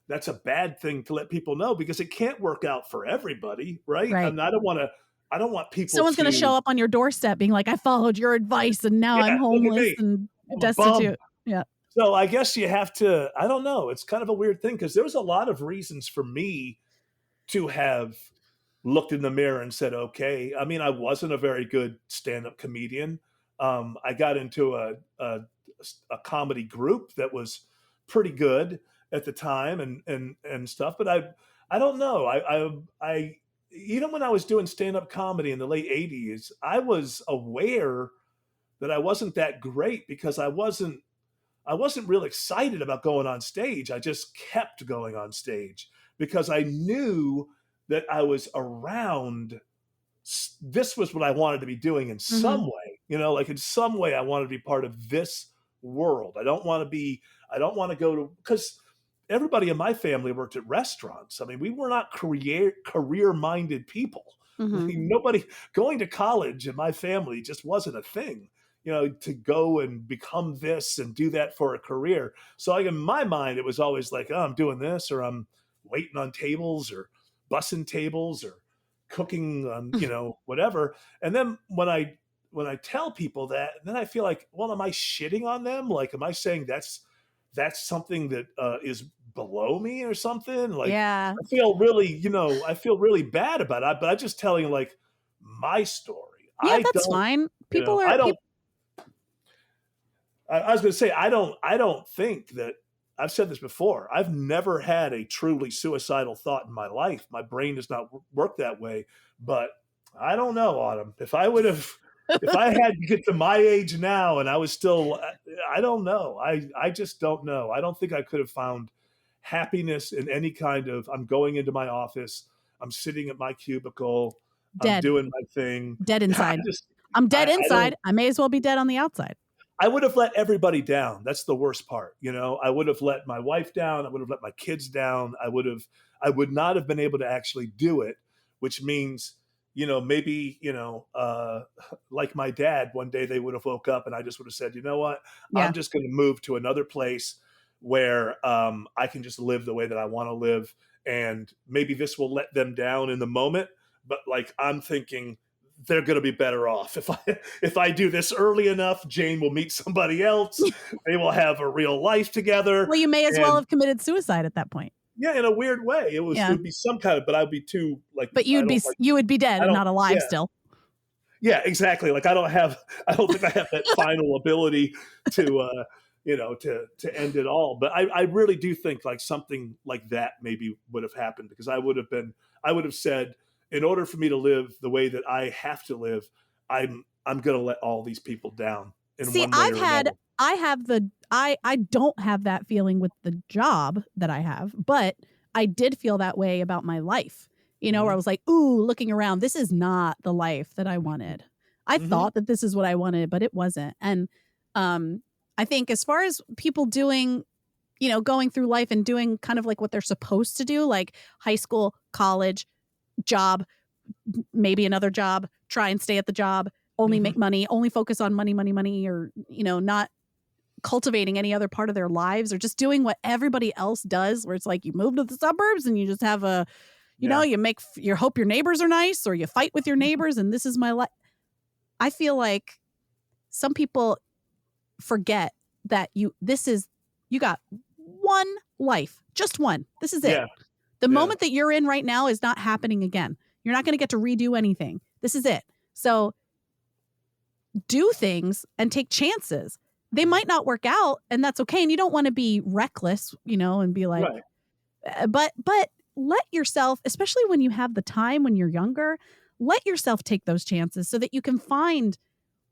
that's a bad thing to let people know because it can't work out for everybody. Right. And I don't want people. Someone's going to show up on your doorstep being like, I followed your advice and now I'm homeless and destitute. Yeah. So I guess you have to, I don't know. It's kind of a weird thing because there was a lot of reasons for me to have looked in the mirror and said, okay. I mean, I wasn't a very good stand-up comedian. I got into a comedy group that was pretty good at the time and stuff. But I don't know. I even when I was doing stand-up comedy in the late 80s, I was aware that I wasn't that great because I wasn't real excited about going on stage. I just kept going on stage because I knew that I was around. This was what I wanted to be doing in some way, like in some way I wanted to be part of this world. I don't want to go to, because everybody in my family worked at restaurants. I mean, we were not career-minded people. I mean, nobody going to college in my family just wasn't a thing. To go and become this and do that for a career. So like in my mind, it was always like, oh, I'm doing this, or I'm waiting on tables or bussing tables or cooking on, whatever. And then when I tell people that, then I feel like, well, am I shitting on them? Like, am I saying that's something that is below me or something? Like, yeah. I feel really bad about it, but I'm just telling like my story. Yeah, that's fine. People are, I was going to say, I don't think that, I've said this before, I've never had a truly suicidal thought in my life. My brain does not work that way, but I don't know, Autumn. If I had to get to my age now and I was still, I don't know. I just don't know. I don't think I could have found happiness in any kind of, I'm going into my office, I'm sitting at my cubicle, I'm doing my thing. Dead inside. I'm dead inside. I may as well be dead on the outside. I would have let everybody down. That's the worst part. I would have let my wife down. I would have let my kids down. I would not have been able to actually do it, which means, maybe, like my dad, one day they would have woke up and I just would have said, you know what, I'm just going to move to another place where I can just live the way that I want to live. And maybe this will let them down in the moment. But like, I'm thinking, they're going to be better off if I do this early enough. Jane will meet somebody else. They will have a real life together. Well, you may as well have committed suicide at that point. Yeah, in a weird way, it would be some kind of. But I'd be too like. But you would be dead and not alive still. Yeah, exactly. Like I don't think I have that final ability to to end it all. But I really do think like something like that maybe would have happened because I would have said, in order for me to live the way that I have to live, I'm going to let all these people down. I don't have that feeling with the job that I have, but I did feel that way about my life, where I was like, ooh, looking around, this is not the life that I wanted. I thought that this is what I wanted, but it wasn't. And I think as far as people doing, going through life and doing kind of like what they're supposed to do, like high school, college, job, maybe another job, try and stay at the job, only make money, only focus on money, or, not cultivating any other part of their lives or just doing what everybody else does, where it's like you move to the suburbs and you just have you hope your neighbors are nice or you fight with your neighbors and this is my life. I feel like some people forget that you got one life, just one. This is it. Yeah. The moment that you're in right now is not happening again. You're not going to get to redo anything. This is it. So do things and take chances. They might not work out, and that's okay. And you don't want to be reckless, and be like, Right. but let yourself, especially when you have the time when you're younger, let yourself take those chances so that you can find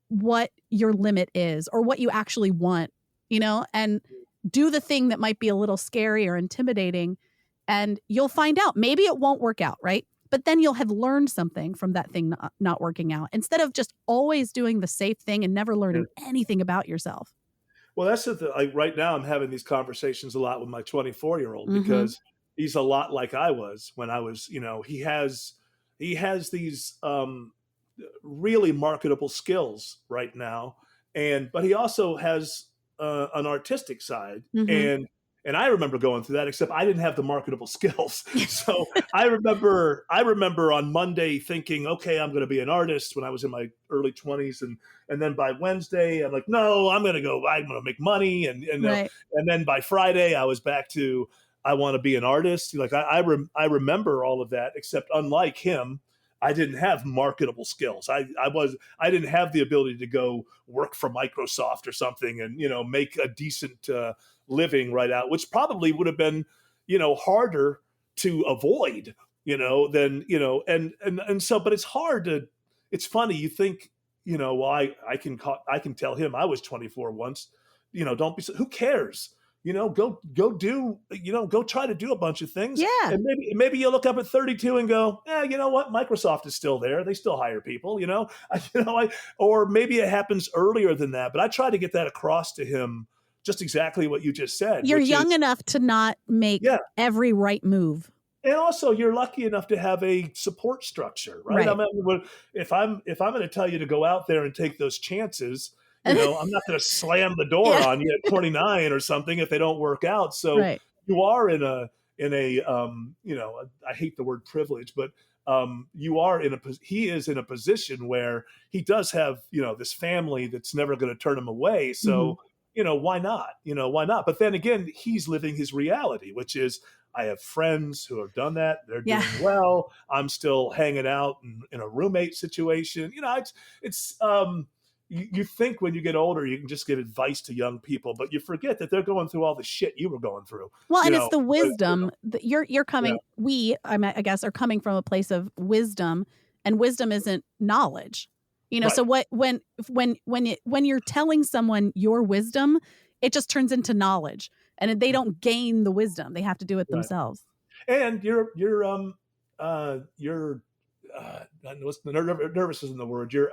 what your limit is or what you actually want, and do the thing that might be a little scary or intimidating. And you'll find out. Maybe it won't work out, right? But then you'll have learned something from that thing not working out, instead of just always doing the safe thing and never learning anything about yourself. Well, that's the thing. Like right now, I'm having these conversations a lot with my 24-year-old Mm-hmm. because he's a lot like I was when I was. He has these really marketable skills right now, but he also has an artistic side, Mm-hmm. and I remember going through that. Except I didn't have the marketable skills, so I remember on Monday thinking, okay, I'm going to be an artist when I was in my early 20s, and then by Wednesday I'm like, no, I'm going to make money, Right. and then by Friday I was back to I want to be an artist. Like I remember all of that, except unlike him, I didn't have marketable skills. I didn't have the ability to go work for Microsoft or something and make a decent living right out, which probably would have been harder to avoid than and so. But it's hard to. It's funny. You think well, I can tell him I was 24 once. Don't be. Who cares? Go try to do a bunch of things, Yeah. and maybe you look up at 32 and go, yeah, you know what? Microsoft is still there. They still hire people, or maybe it happens earlier than that. But I try to get that across to him, just exactly what you just said, You're which young is, enough to not make yeah. every right move. And also, you're lucky enough to have a support structure, right? I Right. mean, if I'm going to tell you to go out there and take those chances, I'm not going to slam the door Yeah. on you at 29 or something if they don't work out. So Right. you are in a I hate the word privilege, but you are he is in a position where he does have this family that's never going to turn him away. Mm-hmm. So why not? Why not? But then again, he's living his reality, which is I have friends who have done that. They're Yeah. doing well. I'm still hanging out in a roommate situation. It's you think when you get older you can just give advice to young people, but you forget that they're going through all the shit you were going through. Well, You and it's know, the but, wisdom that you're yeah, coming. I guess, are coming from a place of wisdom, and wisdom isn't knowledge. So right, what when you're telling someone your wisdom, it just turns into knowledge, and they don't gain the wisdom. They have to do it right. themselves. And you're nervous isn't the word. You're-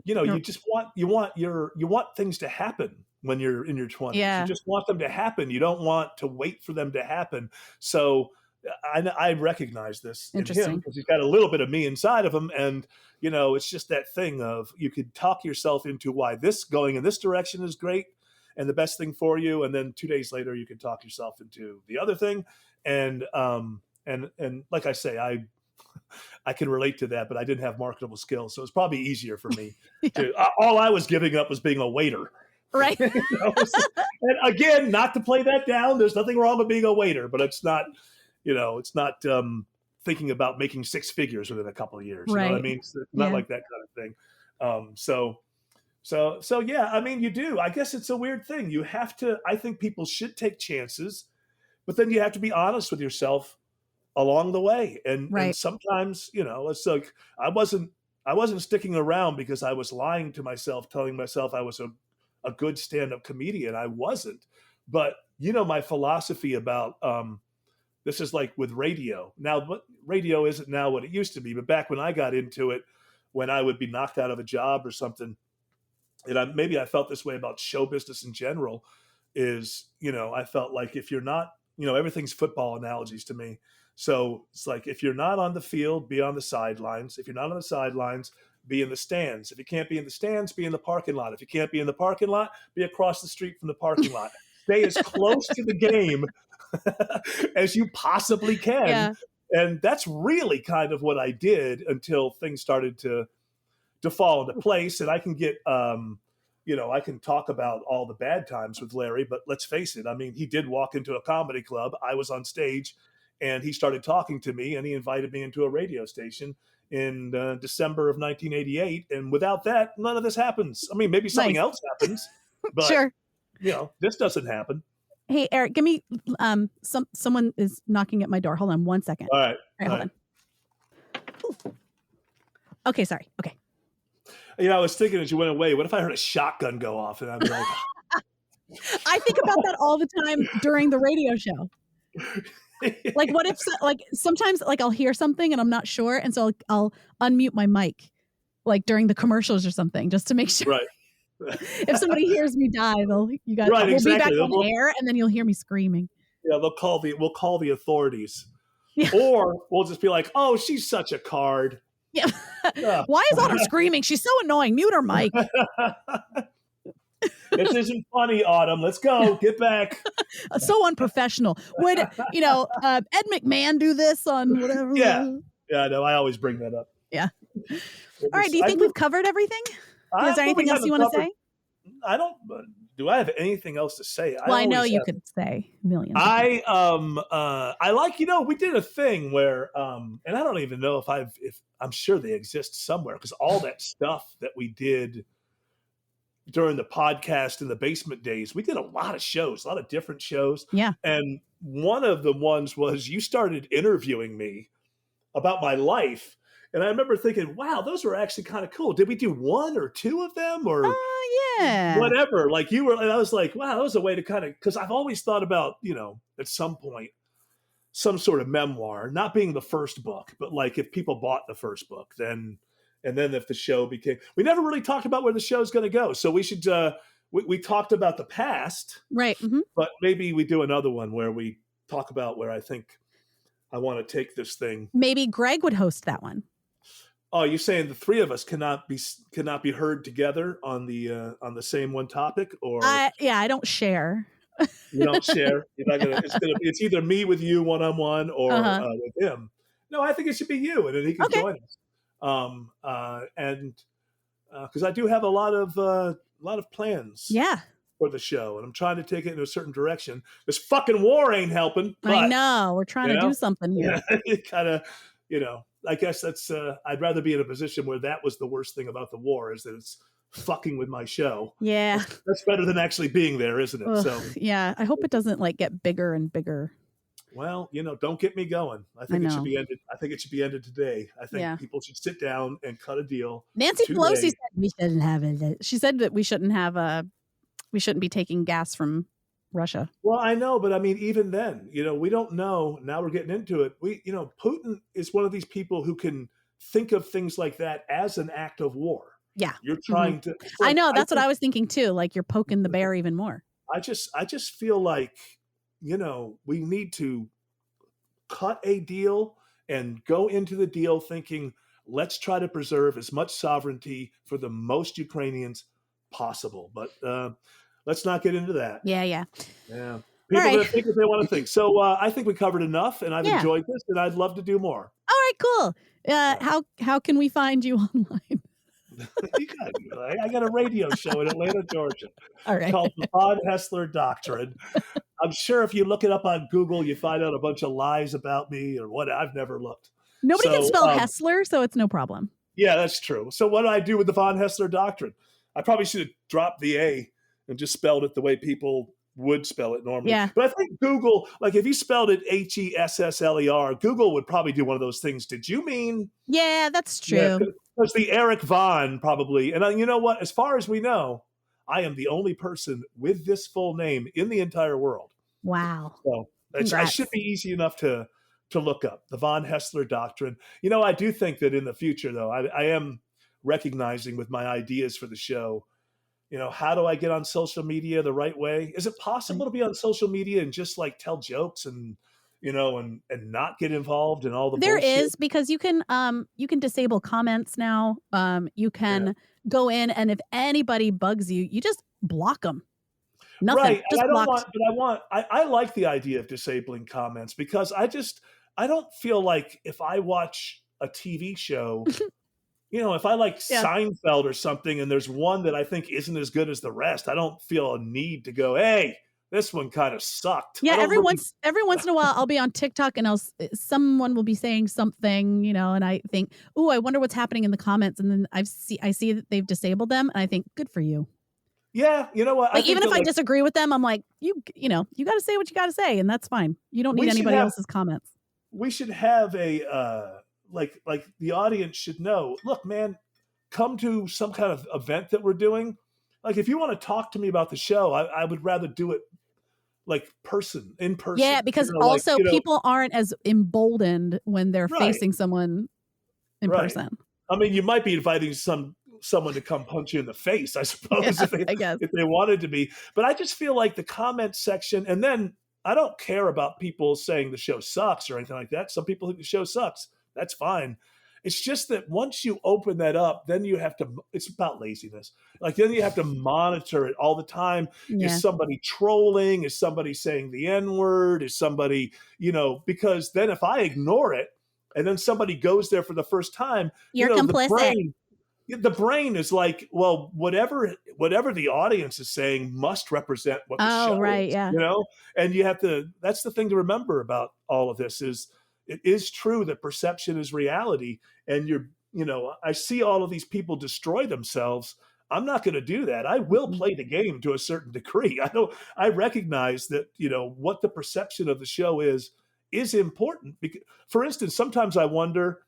You just want things to happen when you're in your 20s. You Yeah. just want them to happen. You don't want to wait for them to happen. So I recognize this in him Interesting. because he's got a little bit of me inside of him, and it's just that thing of you could talk yourself into why this going in this direction is great and the best thing for you, and then 2 days later you can talk yourself into the other thing, and like I say, I can relate to that, but I didn't have marketable skills, so it's probably easier for me Yeah. to. All I was giving up was being a waiter. Right. And again, not to play that down. There's nothing wrong with being a waiter, but it's not thinking about making six figures within a couple of years. You know what I Right. mean? It's not Yeah. like that kind of thing. So yeah. I mean, you do. I guess it's a weird thing. You have to. I think people should take chances, but then you have to be honest with yourself along the way. And Right. sometimes, it's like I wasn't sticking around because I was lying to myself, telling myself I was a good stand-up comedian. I wasn't. But my philosophy about this is like with radio. Now, but radio isn't now what it used to be, but back when I got into it, when I would be knocked out of a job or something, and maybe I felt this way about show business in general, is, I felt like if you're not, everything's football analogies to me. So it's like, if you're not on the field, be on the sidelines. If you're not on the sidelines, be in the stands. If you can't be in the stands, be in the parking lot. If you can't be in the parking lot, be across the street from the parking lot. Stay as close to the game as you possibly can. Yeah. And that's really kind of what I did until things started to fall into place. And I can get, I can talk about all the bad times with Larry, but let's face it. I mean, he did walk into a comedy club. I was on stage and he started talking to me and he invited me into a radio station. in December of 1988. And without that, none of this happens. I mean, maybe something else happens, but sure. This doesn't happen. Hey, Eric, give me someone is knocking at my door. Hold on 1 second. All right. Hold on. Okay, sorry. Okay. I was thinking as you went away, what if I heard a shotgun go off and I'd be like, I think about that all the time during the radio show. Like, what if, like, sometimes, like, I'll hear something and I'm not sure, and so I'll unmute my mic, like, during the commercials or something, just to make sure. Right. If somebody hears me die, we'll be back on air, and then you'll hear me screaming. Yeah, we'll call the authorities, or we'll just be like, "Oh, she's such a card." Yeah. Why is all her screaming? She's so annoying. Mute her mic. This isn't funny, Autumn. Let's go. Get back. So unprofessional. Would Ed McMahon do this on whatever? Yeah. No, I always bring that up. Yeah. All right. Do you think we've covered everything? Is there anything else you want to say? I don't. Do I have anything else to say? Well, I know you could say millions. I like, we did a thing where and I don't even know if I'm sure they exist somewhere, because all that stuff that we did during the podcast in the basement days, we did a lot of shows, a lot of different shows. Yeah. And one of the ones was you started interviewing me about my life. And I remember thinking, wow, those were actually kind of cool. Did we do one or two of them or yeah, whatever? Like you were, and I was like, wow, that was a way to kind of, because I've always thought about, at some point, some sort of memoir, not being the first book, but like if people bought the first book, then if the show became, we never really talked about where the show's going to go. So we should, we talked about the past, right? Mm-hmm. But maybe we do another one where we talk about where I think I want to take this thing. Maybe Greg would host that one. Oh, you're saying the three of us cannot be heard together on the same one topic, or? Yeah, I don't share. You don't share. You're not gonna. It's either me with you one-on-one or with him. No, I think it should be you, and then he can join us. And because I do have a lot of plans. Yeah. For the show, and I'm trying to take it in a certain direction. This fucking war ain't helping. But, I know. We're trying to do something here. It kind of, I guess that's, I'd rather be in a position where that was the worst thing about the war, is that it's fucking with my show. Yeah. That's better than actually being there, isn't it? Ugh, so yeah, I hope it doesn't get bigger and bigger. Well, don't get me going. I think it should be ended. I think it should be ended today. I think people should sit down and cut a deal. Nancy Pelosi said we shouldn't have it. She said that we shouldn't be taking gas from Russia. Well, I know, but I mean, even then, we don't know. Now we're getting into it. Putin is one of these people who can think of things like that as an act of war. Yeah. You're trying to. I know. That's what I was thinking too. Like you're poking the bear even more. I just feel like, we need to cut a deal and go into the deal thinking, let's try to preserve as much sovereignty for the most Ukrainians possible. But let's not get into that. Yeah. People are going to think what they want to think. So I think we covered enough, and I've enjoyed this, and I'd love to do more. All right, cool. How can we find you online? I got a radio show in Atlanta, Georgia. All right. Called the Haessler Doctrine. I'm sure if you look it up on Google, you find out a bunch of lies about me or what. I've never looked. Nobody can spell Haessler, so it's no problem. Yeah, that's true. So what do I do with the von Haessler Doctrine? I probably should have dropped the A and just spelled it the way people would spell it normally. Yeah. But I think Google, like if you spelled it Hessler, Google would probably do one of those things. Did you mean? Yeah, that's true. Yeah, it's the Eric Von probably. And you know what? As far as we know, I am the only person with this full name in the entire world. Wow. So I should be easy enough to look up the von Haessler Doctrine. I do think that in the future, though, I am recognizing with my ideas for the show, how do I get on social media the right way? Is it possible to be on social media and just like tell jokes and not get involved in all the There bullshit? is, because you can disable comments now. You can go in, and if anybody bugs you, you just block them. Nothing. Right. Just I like the idea of disabling comments, because I don't feel like if I watch a TV show, if I like Seinfeld or something, and there's one that I think isn't as good as the rest, I don't feel a need to go, hey, this one kind of sucked. Yeah, every once in a while, I'll be on TikTok and someone will be saying something, you know, and I think, "Ooh, I wonder what's happening in the comments." And then I see that they've disabled them, and I think, "Good for you." Yeah, you know what? Like, even if I disagree with them, I'm like, you know, you got to say what you got to say, and that's fine. You don't need anybody else's comments. We should have a like the audience should know. Look, man, come to some kind of event that we're doing. Like, if you want to talk to me about the show, I would rather do it like in person. Yeah, because also people aren't as emboldened when they're facing someone in person. I mean, you might be inviting someone to come punch you in the face, I suppose, if they wanted to be. But I just feel like the comment section, and then I don't care about people saying the show sucks or anything like that. Some people think the show sucks. That's fine. It's just that once you open that up, then you have to, it's about laziness. Like, then you have to monitor it all the time. Yeah. Is somebody trolling? Is somebody saying the N-word? Is somebody, you know, because then if I ignore it and then somebody goes there for the first time, you're complicit. The brain is like, well, whatever the audience is saying must represent what the show is, yeah. you know? And you have to, that's the thing to remember about all of this is, it is true that perception is reality. And you know, I see all of these people destroy themselves. I'm not going to do that. I will play the game to a certain degree. I recognize that, you know, what the perception of the show is important. Because, for instance, sometimes I wonder,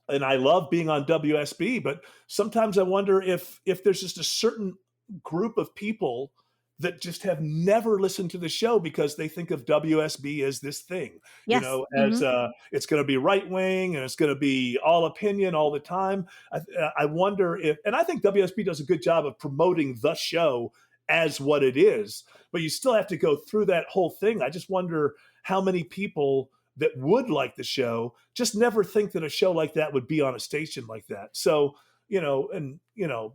and I love being on WSB, but sometimes I wonder if there's just a certain group of people that just have never listened to the show because they think of WSB as this thing, you know, as it's going to be right wing and it's going to be all opinion all the time. I wonder if, and I think WSB does a good job of promoting the show as what it is, but you still have to go through that whole thing. I just wonder how many people that would like the show just never think that a show like that would be on a station like that. So, you know, and, you know,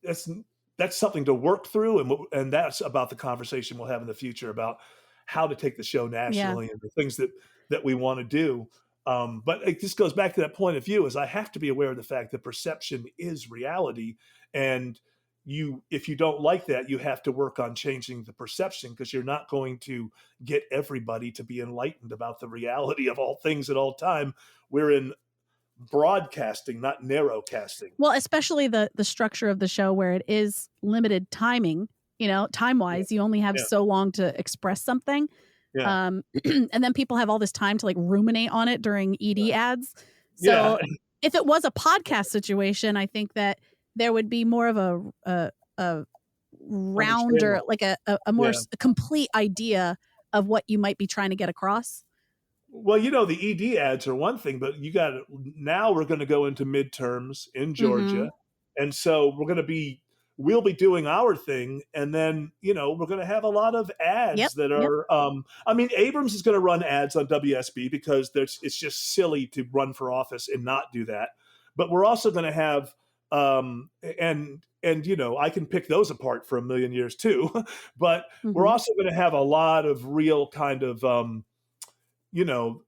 that's something to work through. And that's about the conversation we'll have in the future about how to take the show nationally and the things that we want to do. But it just goes back to that point of view is I have to be aware of the fact that perception is reality. And if you don't like that, you have to work on changing the perception because you're not going to get everybody to be enlightened about the reality of all things at all time. We're in broadcasting, not narrowcasting. Well, especially the structure of the show where it is limited timing, you know, time-wise, you only have so long to express something. Yeah. And then people have all this time to like ruminate on it during ED ads. So if it was a podcast situation, I think that there would be more of a rounder, like a more complete idea of what you might be trying to get across. Well, you know, the ED ads are one thing, but now we're going to go into midterms in Georgia. And so we'll be doing our thing. And then, you know, we're going to have a lot of ads that are, I mean, Abrams is going to run ads on WSB because it's just silly to run for office and not do that. But we're also going to have, and, you know, I can pick those apart for a million years too, but we're also going to have a lot of real kind of, you know,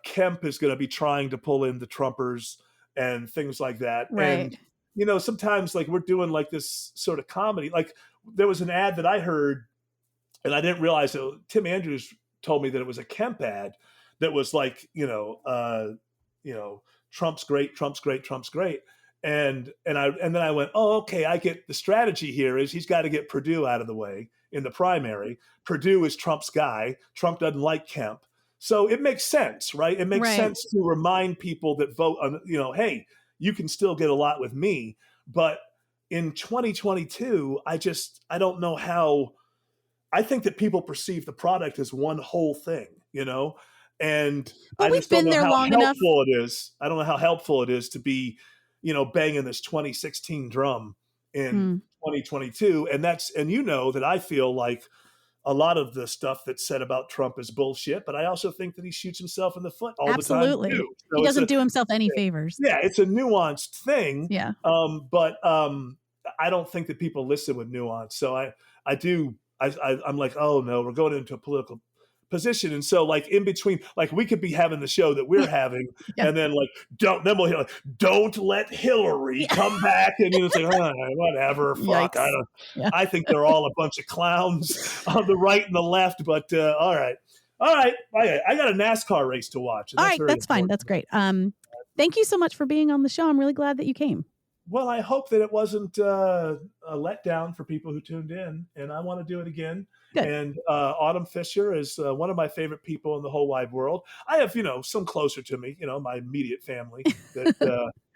Kemp is going to be trying to pull in the Trumpers and things like that. Right. And, you know, sometimes like we're doing like this sort of comedy, like there was an ad that I heard and I didn't realize it. Tim Andrews told me that it was a Kemp ad that was like, you know, Trump's great, Trump's great, Trump's great. And then I went, oh, okay, I get the strategy here is he's got to get Perdue out of the way in the primary. Perdue is Trump's guy. Trump doesn't like Kemp. So it makes sense, right? It makes sense to remind people that vote on, you know, hey, you can still get a lot with me. But in 2022, I don't know how, I think that people perceive the product as one whole thing, you know? And I just don't know how helpful it is. I don't know how helpful it is to be, you know, banging this 2016 drum in 2022. And you know that I feel like a lot of the stuff that's said about Trump is bullshit, but I also think that he shoots himself in the foot all the time too. So he doesn't do himself any favors. Yeah, it's a nuanced thing. Yeah. But I don't think that people listen with nuance. So I'm like, oh no, we're going into a position. And so like in between, like we could be having the show that we're having and then like, then we'll hear like, don't let Hillary come back. And it's like, whatever, fuck. I think they're all a bunch of clowns on the right and the left, but all right. I got a NASCAR race to watch. All right. That's fine. That's great. Thank you so much for being on the show. I'm really glad that you came. Well, I hope that it wasn't a letdown for people who tuned in, and I want to do it again. Good. And Autumn Fisher is one of my favorite people in the whole wide world. I have, some closer to me, my immediate family that,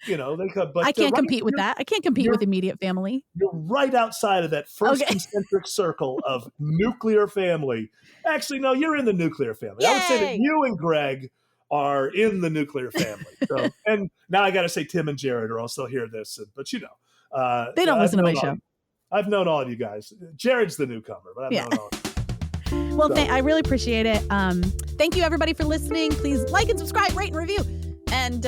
they could, but I can't compete with that. I can't compete with immediate family. You're right outside of that first concentric circle of nuclear family. Actually, no, you're in the nuclear family. Yay! I would say that you and Greg are in the nuclear family. So, and now I got to say Tim and Jared or else they'll hear this. But they don't listen to my show. I've known all of you guys. Jared's the newcomer, but I've known all of you. Well, I really appreciate it. Thank you everybody for listening. Please like and subscribe, rate and review. And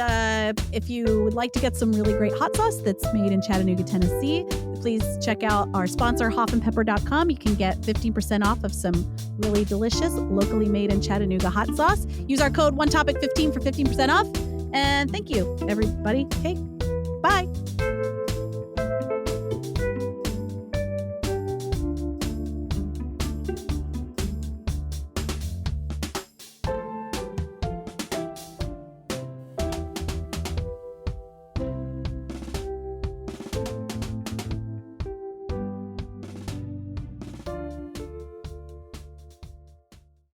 if you would like to get some really great hot sauce that's made in Chattanooga, Tennessee, please check out our sponsor, hoffandpepper.com. You can get 15% off of some really delicious, locally made in Chattanooga hot sauce. Use our code OneTopic15 for 15% off. And thank you, everybody. Okay, bye.